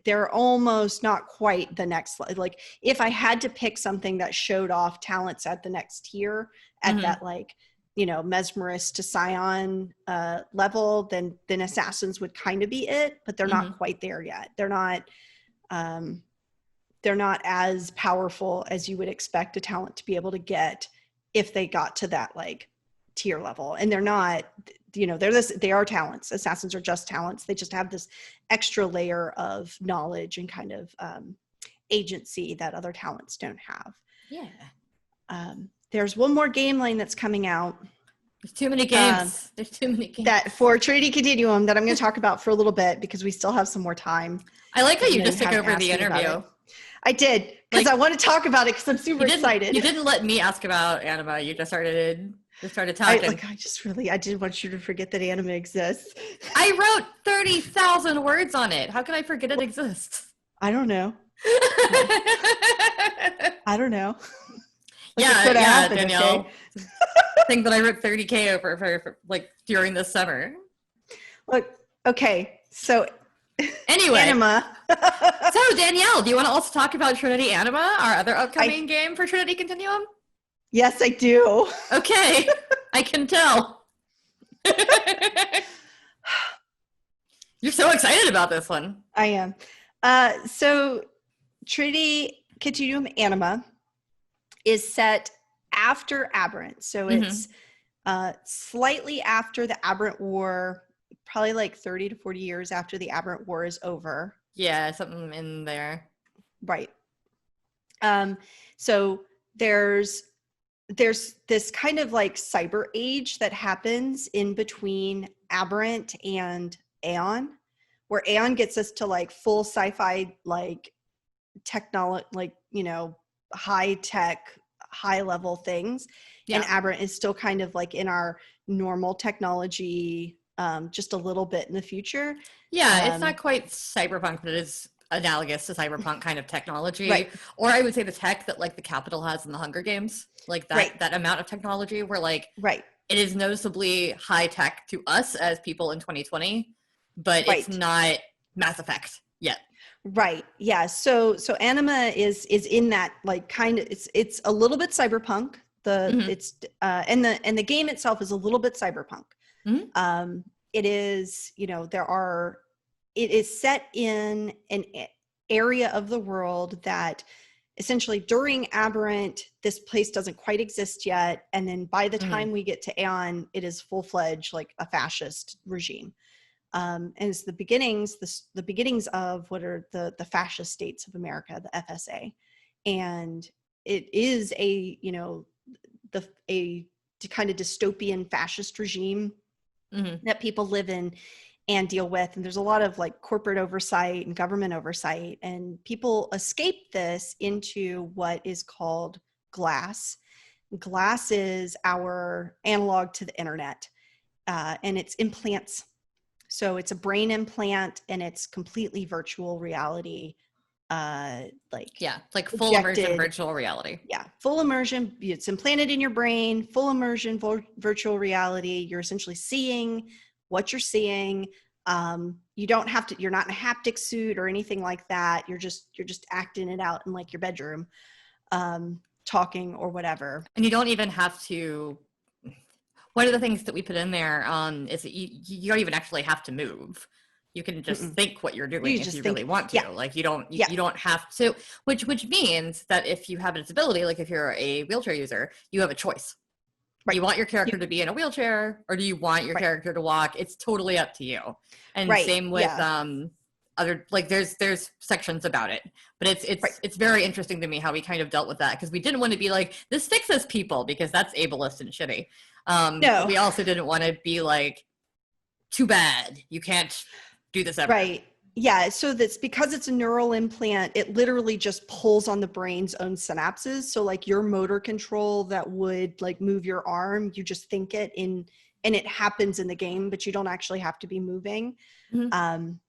[SPEAKER 2] they're almost not quite the next, like if I had to pick something that showed off talents at the next tier at that mesmerist to scion level, then Assassins would kind of be it, but they're not quite there yet. They're not as powerful as you would expect a talent to be able to get if they got to that like tier level. And they're not, they are talents. Assassins are just talents. They just have this extra layer of knowledge and kind of agency that other talents don't have. There's one more game line that's coming out.
[SPEAKER 1] There's too many games. There's too many games.
[SPEAKER 2] That for Trinity Continuum that I'm going to talk about for a little bit because we still have some more time.
[SPEAKER 1] I like how you just took over the interview.
[SPEAKER 2] I did, because I want to talk about it because I'm super excited.
[SPEAKER 1] You didn't let me ask about anima. You just started talking.
[SPEAKER 2] I didn't want you to forget that anime exists.
[SPEAKER 1] I wrote 30,000 words on it. How can I forget it exists?
[SPEAKER 2] I don't know. I don't know.
[SPEAKER 1] Danielle. Okay? I think that I wrote 30K over for like during the summer.
[SPEAKER 2] Look, okay, so
[SPEAKER 1] anyway,
[SPEAKER 2] anima.
[SPEAKER 1] So Danielle, do you want to also talk about Trinity Anima, our other upcoming game for Trinity Continuum?
[SPEAKER 2] Yes, I do.
[SPEAKER 1] Okay, I can tell. You're so excited about this one.
[SPEAKER 2] I am. So Trinity Continuum Anima is set after Aberrant. So it's slightly after the Aberrant War, probably like 30 to 40 years after the Aberrant War is over.
[SPEAKER 1] Yeah, something in there.
[SPEAKER 2] Right. So there's this kind of like cyber age that happens in between Aberrant and Aeon, where Aeon gets us to like full sci-fi, like technology, like, high tech, high level things. And Aberrant is still kind of like in our normal technology, just a little bit in the future.
[SPEAKER 1] It's not quite cyberpunk, but it is analogous to cyberpunk kind of technology. Right. Or I would say the tech that like the Capitol has in the Hunger Games, like that amount of technology where like it is noticeably high tech to us as people in 2020, but it's not Mass Effect yet.
[SPEAKER 2] Right. Yeah. So Anima is in that like kind of it's a little bit cyberpunk.
[SPEAKER 1] Mm-hmm.
[SPEAKER 2] It's and the game itself is a little bit cyberpunk.
[SPEAKER 1] Mm-hmm.
[SPEAKER 2] It is, it is set in an area of the world that essentially during Aberrant, this place doesn't quite exist yet. And then by the
[SPEAKER 1] Mm-hmm.
[SPEAKER 2] time we get to Aeon, it is full-fledged like a fascist regime. And it's the beginnings of what are the fascist states of America, the FSA. And it is a kind of dystopian fascist regime
[SPEAKER 1] Mm-hmm.
[SPEAKER 2] that people live in and deal with. And there's a lot of like corporate oversight and government oversight, and people escape this into what is called glass. Glass is our analog to the internet, and it's implants. So it's a brain implant, and it's completely virtual reality,
[SPEAKER 1] Yeah, it's like full immersion
[SPEAKER 2] projected.
[SPEAKER 1] virtual reality.
[SPEAKER 2] Yeah, full immersion. It's implanted in your brain, full immersion, virtual reality. You're essentially seeing what you're seeing. You don't have to, you're not in a haptic suit or anything like that. You're just acting it out in like your bedroom, talking or whatever.
[SPEAKER 1] And you don't even have to. One of the things that we put in there is that you don't even actually have to move. You can just
[SPEAKER 2] Mm-mm.
[SPEAKER 1] think what you're doing
[SPEAKER 2] You
[SPEAKER 1] if
[SPEAKER 2] just
[SPEAKER 1] you really
[SPEAKER 2] think,
[SPEAKER 1] want
[SPEAKER 2] yeah,
[SPEAKER 1] to. Like you don't
[SPEAKER 2] yeah,
[SPEAKER 1] you don't have to, which means that if you have a disability, like if you're a wheelchair user, you have a choice. Do
[SPEAKER 2] right.
[SPEAKER 1] you want your character
[SPEAKER 2] You,
[SPEAKER 1] to be in a wheelchair, or do you want your
[SPEAKER 2] right,
[SPEAKER 1] character to walk? It's totally up to you. And
[SPEAKER 2] right,
[SPEAKER 1] same with
[SPEAKER 2] yeah,
[SPEAKER 1] other, like there's sections about it, but
[SPEAKER 2] right.
[SPEAKER 1] it's very interesting to me how we kind of dealt with that, because we didn't want to be like, this fixes people, because that's ableist and shitty. But
[SPEAKER 2] No,
[SPEAKER 1] we also didn't want to be like, too bad, you can't do this ever.
[SPEAKER 2] right. Yeah, so that's because it's a neural implant, it literally just pulls on the brain's own synapses. So like your motor control that would like move your arm, you just think it in, and it happens in the game, but you don't actually have to be moving.
[SPEAKER 1] Mm-hmm.
[SPEAKER 2] Um,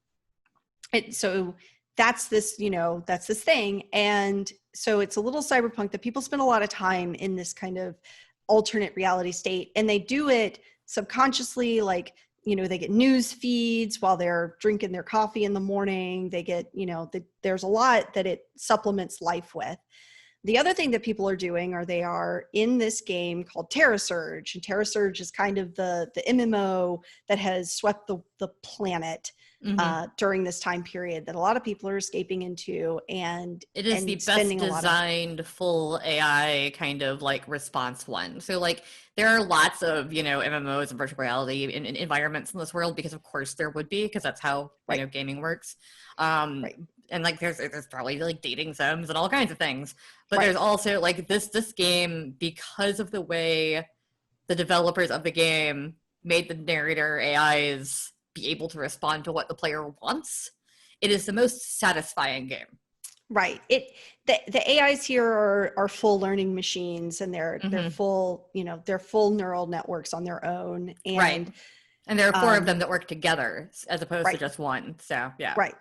[SPEAKER 2] so that's this, that's this thing. And so it's a little cyberpunk that people spend a lot of time in this kind of alternate reality state, and they do it subconsciously. Like, they get news feeds while they're drinking their coffee in the morning. They get, there's a lot that it supplements life with. The other thing that people are doing, are they are in this game called Terra Surge, and Terra Surge is kind of the MMO that has swept the planet
[SPEAKER 1] Mm-hmm.
[SPEAKER 2] during this time period that a lot of people are escaping into, and
[SPEAKER 1] It is the best
[SPEAKER 2] spending a lot of.
[SPEAKER 1] designed full AI kind of like response one. So like there are lots of, MMOs and virtual reality in environments in this world, because of course there would be, because that's how,
[SPEAKER 2] Right,
[SPEAKER 1] gaming works. Um,
[SPEAKER 2] right,
[SPEAKER 1] and like there's probably like dating sims and all kinds of things. But
[SPEAKER 2] right,
[SPEAKER 1] there's also like this game, because of the way the developers of the game made the narrator AIs be able to respond to what the player wants. It is the most satisfying game.
[SPEAKER 2] right. The AIs here are full learning machines, and they're
[SPEAKER 1] Mm-hmm.
[SPEAKER 2] full, they're full neural networks on their own.
[SPEAKER 1] Right.
[SPEAKER 2] And
[SPEAKER 1] And there are four of them that work together as opposed to
[SPEAKER 2] right,
[SPEAKER 1] just one. So yeah.
[SPEAKER 2] right.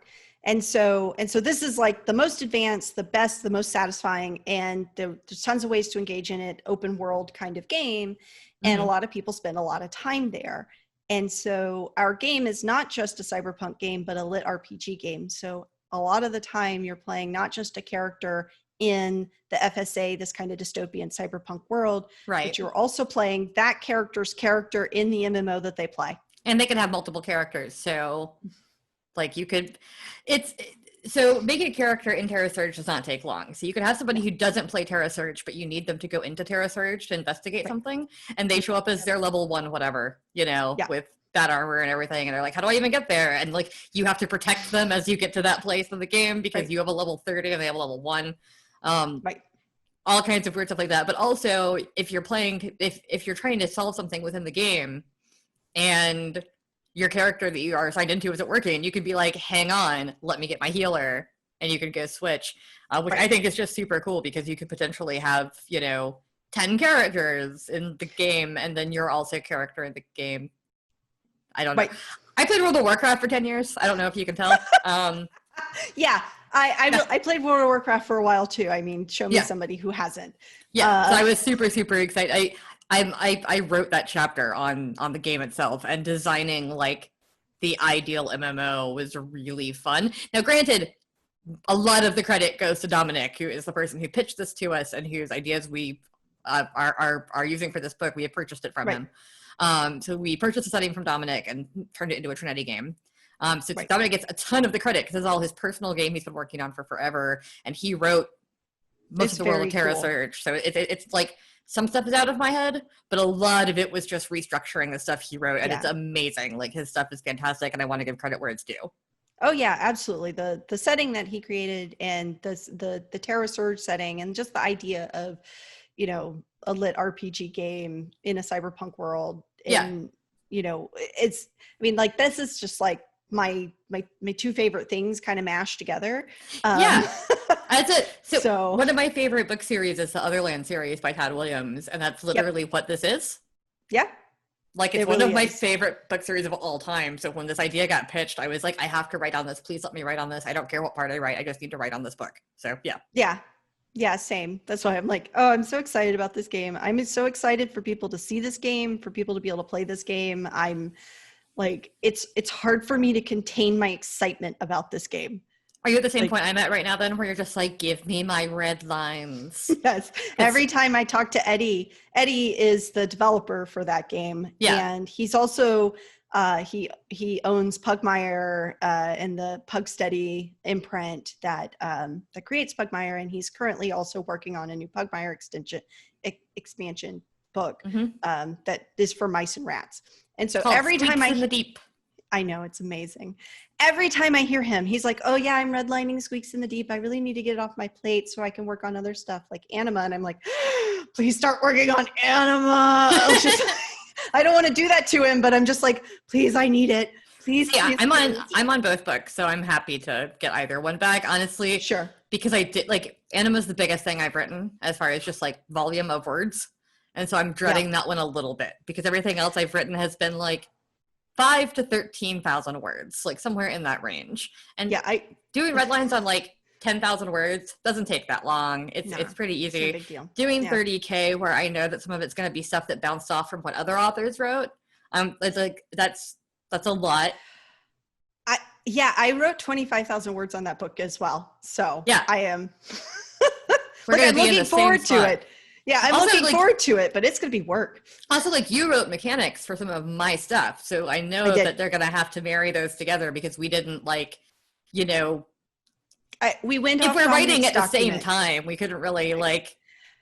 [SPEAKER 2] And so this is like the most advanced, the best, the most satisfying, and there's tons of ways to engage in it, open world kind of game. And a
[SPEAKER 1] Mm-hmm.
[SPEAKER 2] lot of people spend a lot of time there. And so our game is not just a cyberpunk game, but a lit RPG game. So a lot of the time you're playing not just a character in the FSA, this kind of dystopian cyberpunk world, but
[SPEAKER 1] Right.
[SPEAKER 2] you're also playing that character's character in the MMO that they play.
[SPEAKER 1] And they can have multiple characters. So like you could, so making a character in Terra Surge does not take long. So you could have somebody
[SPEAKER 2] No.
[SPEAKER 1] who doesn't play Terra Surge, but you need them to go into Terra Surge to investigate
[SPEAKER 2] Right.
[SPEAKER 1] something, and they show up as their level 1 whatever,
[SPEAKER 2] Yeah.
[SPEAKER 1] with that armor and everything, and they're like, how do I even get there? And like you have to protect them as you get to that place in the game, because
[SPEAKER 2] Right.
[SPEAKER 1] you have a level 30 and they have a level 1.
[SPEAKER 2] Right.
[SPEAKER 1] All kinds of weird stuff like that. But also, if you're playing, if you're trying to solve something within the game, and your character that you are assigned into isn't working, you could be like, hang on, let me get my healer, and you can go switch, which
[SPEAKER 2] Right.
[SPEAKER 1] I think is just super cool, because you could potentially have 10 characters in the game, and then you're also a character in the game. I don't know.
[SPEAKER 2] Right.
[SPEAKER 1] I played World of Warcraft for 10 years. I don't know if you can tell.
[SPEAKER 2] Yeah, I played World of Warcraft for a while too. I mean, show me
[SPEAKER 1] Yeah.
[SPEAKER 2] somebody who hasn't.
[SPEAKER 1] Yeah, so I was super, super excited. I wrote that chapter on the game itself, and designing like the ideal MMO was really fun. Now, granted, a lot of the credit goes to Dominic, who is the person who pitched this to us and whose ideas we are using for this book. We have purchased it from him. So we purchased the setting from Dominic and turned it into a Trinity game. So Dominic gets a ton of the credit because it's all his personal game he's been working on for forever, and he wrote most of the World of Terra Surge. So it's like some stuff is out of my head, but a lot of it was just restructuring the stuff he wrote, and it's amazing. Like, his stuff is fantastic, and I want to give credit where it's due.
[SPEAKER 2] Oh yeah, absolutely. The setting that he created, and the Terra Surge setting, and just the idea of, you know, a lit RPG game in a cyberpunk world. And, you know, it's, I mean, like, this is just like my two favorite things kind of mashed together.
[SPEAKER 1] That's it. So one of my favorite book series is the Otherland series by Tad Williams, and that's literally what this is.
[SPEAKER 2] Yeah.
[SPEAKER 1] Like, it's one of my favorite book series of all time. So when this idea got pitched, I was like, I have to write on this. Please let me write on this. I don't care what part I write. I just need to write on this book. So
[SPEAKER 2] yeah, same. That's why I'm like, oh, I'm so excited about this game. I'm so excited for people to see this game, for people to be able to play this game. I'm like, it's hard for me to contain my excitement about this game.
[SPEAKER 1] Are you at the same point I'm at right now then, where you're just like, give me my red lines?
[SPEAKER 2] Yes. Every time I talk to Eddie is the developer for that game.
[SPEAKER 1] Yeah.
[SPEAKER 2] And he's also, he owns Pugmire and the Pugsteady imprint that creates Pugmire. And he's currently also working on a new Pugmire expansion book that is for mice and rats. And so every time
[SPEAKER 1] in the Deep.
[SPEAKER 2] I know, it's amazing. Every time I hear him, he's like, oh yeah, I'm redlining Squeaks in the Deep. I really need to get it off my plate so I can work on other stuff like Anima. And I'm like, please start working on Anima. I don't want to do that to him, but I'm just like, please, I need it. Please.
[SPEAKER 1] Yeah, I'm on both books, so I'm happy to get either one back, honestly.
[SPEAKER 2] Sure.
[SPEAKER 1] Because I did, like, Anima's the biggest thing I've written as far as just like volume of words. And so I'm dreading that one a little bit, because everything else I've written has been like 5,000 to 13,000 words, like somewhere in that range. And doing red lines on like 10,000 words doesn't take that long. It's pretty easy.
[SPEAKER 2] It's no big deal.
[SPEAKER 1] Doing 30K, where I know that some of it's going to be stuff that bounced off from what other authors wrote, it's like that's a lot.
[SPEAKER 2] I wrote 25,000 words on that book as well. So I am.
[SPEAKER 1] I'm
[SPEAKER 2] looking forward to it. Yeah, I'm also looking forward to it, but it's going to be work.
[SPEAKER 1] Also, like, you wrote mechanics for some of my stuff, so I know that they're going to have to marry those together, because we didn't, like, you know,
[SPEAKER 2] we went
[SPEAKER 1] if we're writing at the same time, we couldn't really like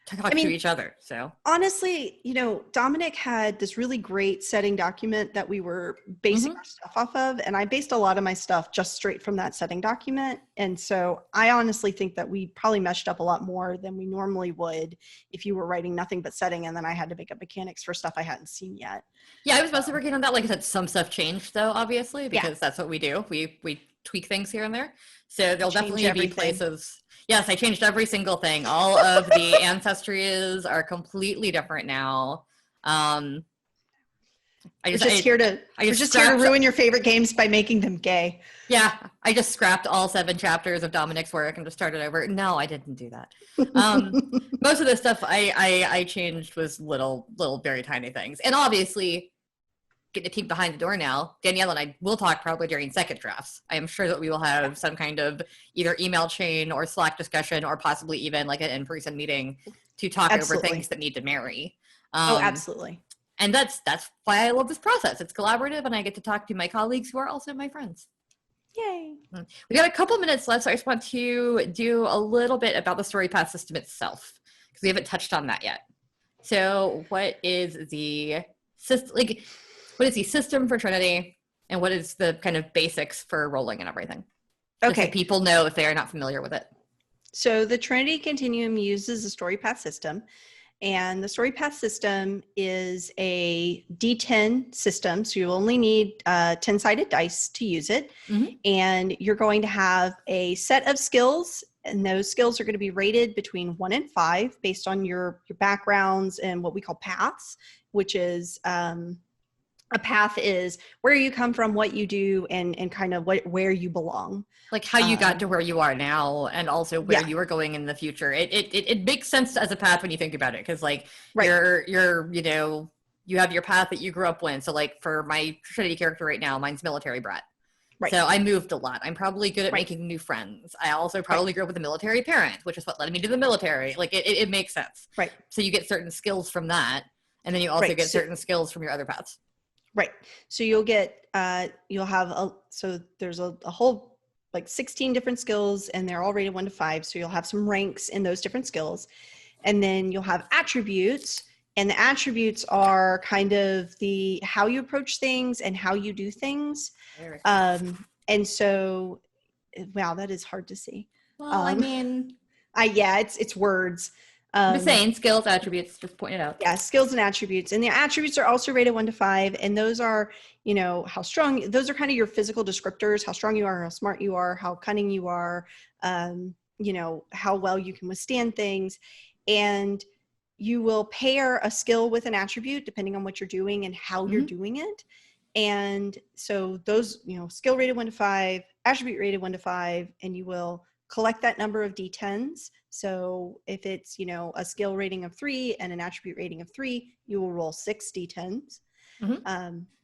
[SPEAKER 1] talk to each other. So
[SPEAKER 2] honestly, you know, Dominic had this really great setting document that we were basing our stuff off of, and I based a lot of my stuff just straight from that setting document. And so I honestly think that we probably meshed up a lot more than we normally would if you were writing nothing but setting, and then I had to make up mechanics for stuff I hadn't seen yet.
[SPEAKER 1] Yeah, I was mostly working on that. Like I said, some stuff changed though, obviously, because that's what we do. We tweak things here and there. So there'll definitely be places. Yes, I changed every single thing. All of the ancestries are completely different now.
[SPEAKER 2] We're just here to ruin your favorite games by making them gay.
[SPEAKER 1] Yeah, I just scrapped all 7 chapters of Dominic's work and just started over. No, I didn't do that. Most of the stuff I changed was little, very tiny things. And obviously, get the team behind the door now. Danielle and I will talk probably during second drafts. I am sure that we will have some kind of either email chain or Slack discussion, or possibly even like an in-person meeting to talk over things that need to marry.
[SPEAKER 2] Absolutely.
[SPEAKER 1] And that's why I love this process. It's collaborative, and I get to talk to my colleagues who are also my friends.
[SPEAKER 2] Yay.
[SPEAKER 1] We got a couple minutes left, so I just want to do a little bit about the story path system itself, because we haven't touched on that yet. So what is the system, like, what is the system for Trinity, and what is the kind of basics for rolling and everything? Okay. So people know if they are not familiar with it.
[SPEAKER 2] So the Trinity Continuum uses a story path system, and the story path system is a D10 system. So you only need 10-sided dice to use it. And you're going to have a set of skills, and those skills are going to be rated between 1 and 5 based on your backgrounds and what we call paths, which is a path is where you come from, what you do, and kind of where you belong. Like
[SPEAKER 1] how you got to where you are now, and also where you are going in the future. It makes sense as a path when you think about it, because like you're you know, you have your path that you grew up with. So like for my Trinity character right now, mine's military brat.
[SPEAKER 2] Right.
[SPEAKER 1] So I moved a lot. I'm probably good at
[SPEAKER 2] Right.
[SPEAKER 1] making new friends. I also probably grew up with a military parent, which is what led me to the military. Like it makes sense.
[SPEAKER 2] Right.
[SPEAKER 1] So you get certain skills from that, and then you also
[SPEAKER 2] Right.
[SPEAKER 1] get
[SPEAKER 2] So,
[SPEAKER 1] certain skills from your other paths.
[SPEAKER 2] right. So you'll get, you'll have, so there's a whole like 16 different skills and they're all rated 1 to 5. So you'll have some ranks in those different skills. And then you'll have attributes, and the attributes are kind of the, how you approach things and how you do things. And so, wow, that is hard to see.
[SPEAKER 1] Well, I mean,
[SPEAKER 2] yeah, it's words.
[SPEAKER 1] I'm just saying skills, attributes, just point it out.
[SPEAKER 2] Yeah, skills and attributes. And the attributes are also rated 1 to 5. And those are, you know, how strong, those are kind of your physical descriptors, how strong you are, how smart you are, how cunning you are, you know, how well you can withstand things. And you will pair a skill with an attribute depending on what you're doing and how you're doing it. And so those, you know, skill rated 1 to 5, attribute rated 1 to 5, and you will collect that number of D10s. So if it's, you know, a skill rating of 3 and an attribute rating of 3, you will roll 6 D10s.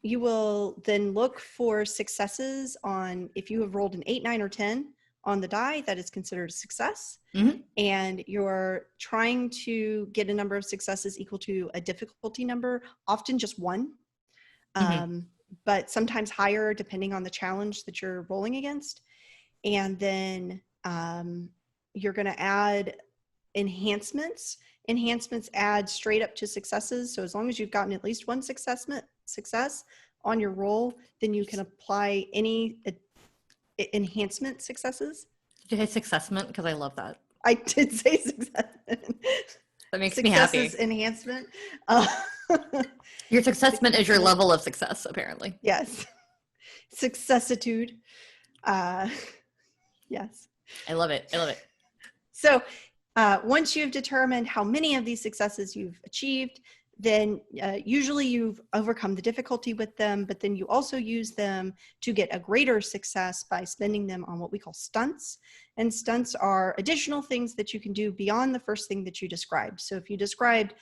[SPEAKER 2] You will then look for successes on, if you have rolled an 8, 9, or 10 on the die, that is considered a success. And you're trying to get a number of successes equal to a difficulty number, often just 1. But sometimes higher depending on the challenge that you're rolling against. And then you're going to add enhancements. Enhancements add straight up to successes. So as long as you've gotten at least 1 success on your roll, then you can apply any enhancement successesses.
[SPEAKER 1] Did you say successment? Because I love that.
[SPEAKER 2] I did say successment.
[SPEAKER 1] That makes me happy.
[SPEAKER 2] Successes enhancement.
[SPEAKER 1] Your successment is your level of success, apparently.
[SPEAKER 2] Yes. Successitude. Yes.
[SPEAKER 1] I love it. I love it.
[SPEAKER 2] So once you've determined how many of these successes you've achieved, then usually you've overcome the difficulty with them, but then you also use them to get a greater success by spending them on what we call stunts. And stunts are additional things that you can do beyond the first thing that you described. So if you described,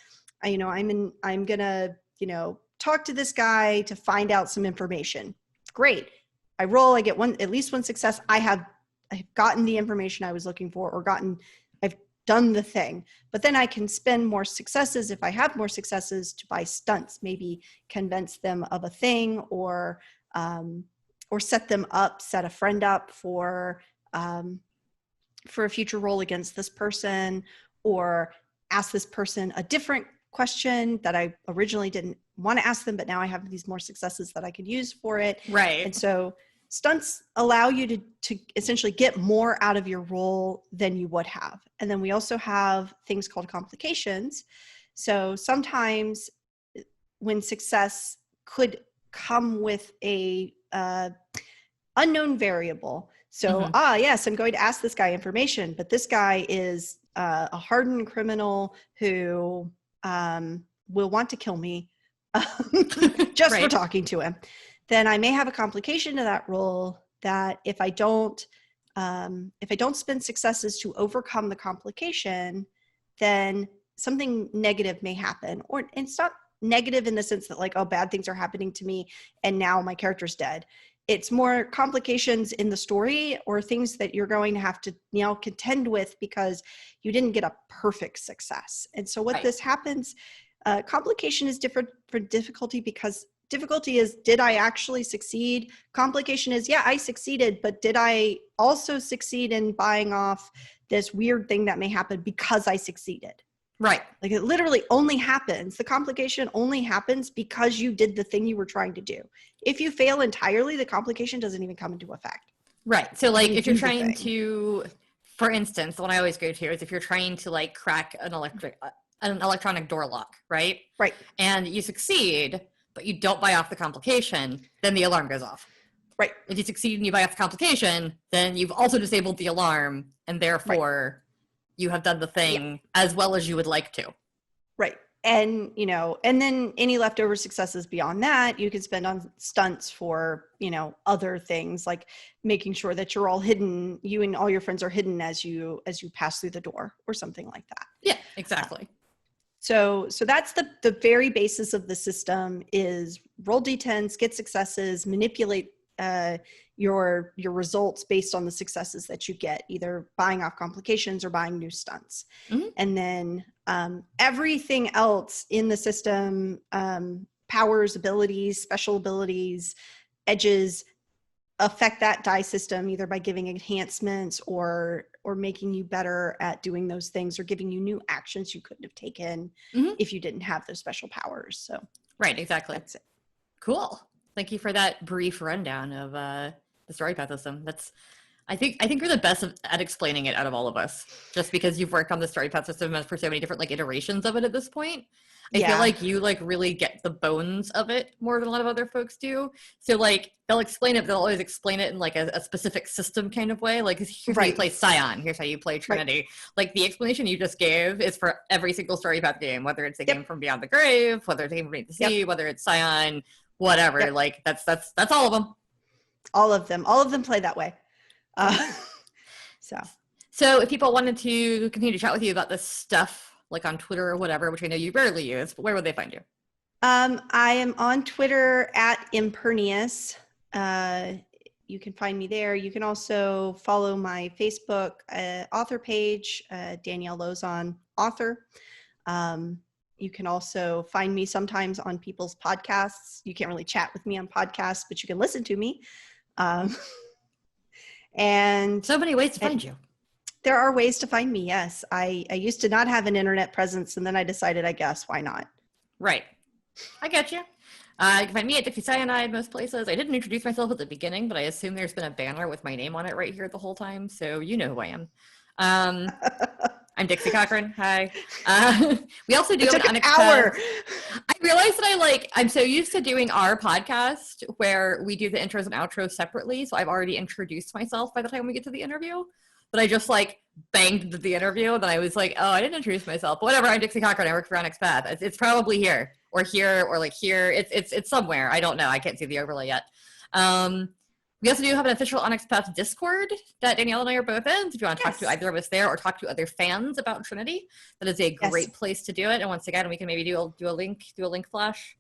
[SPEAKER 2] you know, I'm gonna, you know, talk to this guy to find out some information. Great. I roll, I get at least 1 success. I've gotten the information I was looking for, or I've done the thing. But then I can spend more successes, if I have more successes, to buy stunts, maybe convince them of a thing, or set them up, set a friend up for a future roll against this person, or ask this person a different question that I originally didn't want to ask them, but now I have these more successes that I could use for it.
[SPEAKER 1] Right.
[SPEAKER 2] And so stunts allow you to essentially get more out of your roll than you would have. And then we also have things called complications. So sometimes when success could come with a unknown variable. So, yes, I'm going to ask this guy information, but this guy is a hardened criminal who will want to kill me just for talking to him. Then I may have a complication to that roll that if I don't spend successes to overcome the complication, then something negative may happen. Or it's not negative in the sense that like, oh, bad things are happening to me and now my character's dead. It's more complications in the story, or things that you're going to have to, you know, contend with because you didn't get a perfect success. And so what this happens, complication is different for difficulty, because difficulty is, did I actually succeed? Complication is, yeah, I succeeded, but did I also succeed in buying off this weird thing that may happen because I succeeded?
[SPEAKER 1] Right.
[SPEAKER 2] Like it literally only happens. The complication only happens because you did the thing you were trying to do. If you fail entirely, the complication doesn't even come into effect.
[SPEAKER 1] Right. So like if you're trying to, for instance, the one I always go to is if you're trying to like crack an electronic door lock, right?
[SPEAKER 2] Right.
[SPEAKER 1] And you succeed, but you don't buy off the complication, then the alarm goes off.
[SPEAKER 2] Right.
[SPEAKER 1] If you succeed and you buy off the complication, then you've also disabled the alarm, and therefore you have done the thing as well as you would like to. Right.
[SPEAKER 2] And, you know, and then any leftover successes beyond that, you can spend on stunts for, you know, other things like making sure that you're all hidden, you and all your friends are hidden as you pass through the door or something like that.
[SPEAKER 1] Yeah, exactly.
[SPEAKER 2] So that's the very basis of the system is roll D10s, get successes, manipulate your results based on the successes that you get, either buying off complications or buying new stunts.
[SPEAKER 1] Mm-hmm.
[SPEAKER 2] And then everything else in the system, powers, abilities, special abilities, edges, affect that die system either by giving enhancements or making you better at doing those things, or giving you new actions you couldn't have taken if you didn't have those special powers. So
[SPEAKER 1] right, exactly.
[SPEAKER 2] that's it.
[SPEAKER 1] Cool. Thank you for that brief rundown of the story path system. I think you're the best at explaining it out of all of us, just because you've worked on the story path system for so many different like iterations of it at this point. I feel like you like really get the bones of it more than a lot of other folks do. So like they'll explain it, but they'll always explain it in like a specific system kind of way. Like here's how you play Scion, here's how you play Trinity. Right. Like the explanation you just gave is for every single story path game, whether it's a game from Beyond the Grave, whether it's a game from Beneath the Sea, whether it's Scion, whatever. Like that's all of them.
[SPEAKER 2] All of them play that way.
[SPEAKER 1] So if people wanted to continue to chat with you about this stuff, like on Twitter or whatever, which I know you rarely use, but where would they find you?
[SPEAKER 2] I am on Twitter at Impernius. You can find me there. You can also follow my Facebook author page, Danielle Lozon, author. You can also find me sometimes on people's podcasts. You can't really chat with me on podcasts, but you can listen to me. And
[SPEAKER 1] so many ways to find you.
[SPEAKER 2] There are ways to find me, yes. I used to not have an internet presence, and then I decided, I guess, why not?
[SPEAKER 1] Right. I get you. You can find me at Dixie Cyanide most places. I didn't introduce myself at the beginning, but I assume there's been a banner with my name on it right here the whole time, so you know who I am. I'm Dixie Cochran. Hi. We also do have an Onyx hour. I realized that I'm so used to doing our podcast where we do the intros and outros separately, so I've already introduced myself by the time we get to the interview. But I just like banged the interview, and then I was like, oh, I didn't introduce myself. But whatever, I'm Dixie Cochran. I work for Onyx Path. It's probably here or like here. It's somewhere. I don't know. I can't see the overlay yet. We also do have an official Onyx Path Discord that Danielle and I are both in. So if you want to talk to either of us there or talk to other fans about Trinity, that is a great place to do it. And once again, we can maybe do a link flash.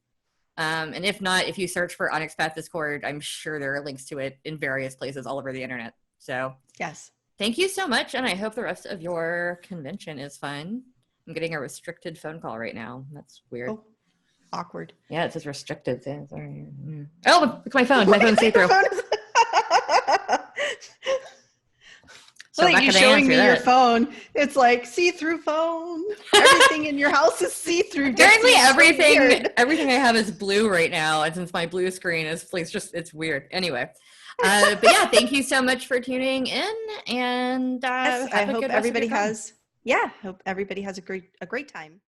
[SPEAKER 1] And if not, if you search for Onyx Path Discord, I'm sure there are links to it in various places all over the internet. So
[SPEAKER 2] yes.
[SPEAKER 1] Thank you so much, and I hope the rest of your convention is fun. I'm getting a restricted phone call right now. That's weird.
[SPEAKER 2] Oh, awkward.
[SPEAKER 1] Yeah, it says restricted. Sorry. Oh, look at my phone. My phone's see-through.
[SPEAKER 2] So like you showing me your phone. It's like see-through phone. Everything in your house is see-through.
[SPEAKER 1] Apparently everything I have is blue right now, and since my blue screen is like it's weird. Anyway. But yeah, thank you so much for tuning in, and
[SPEAKER 2] I hope everybody has a great time.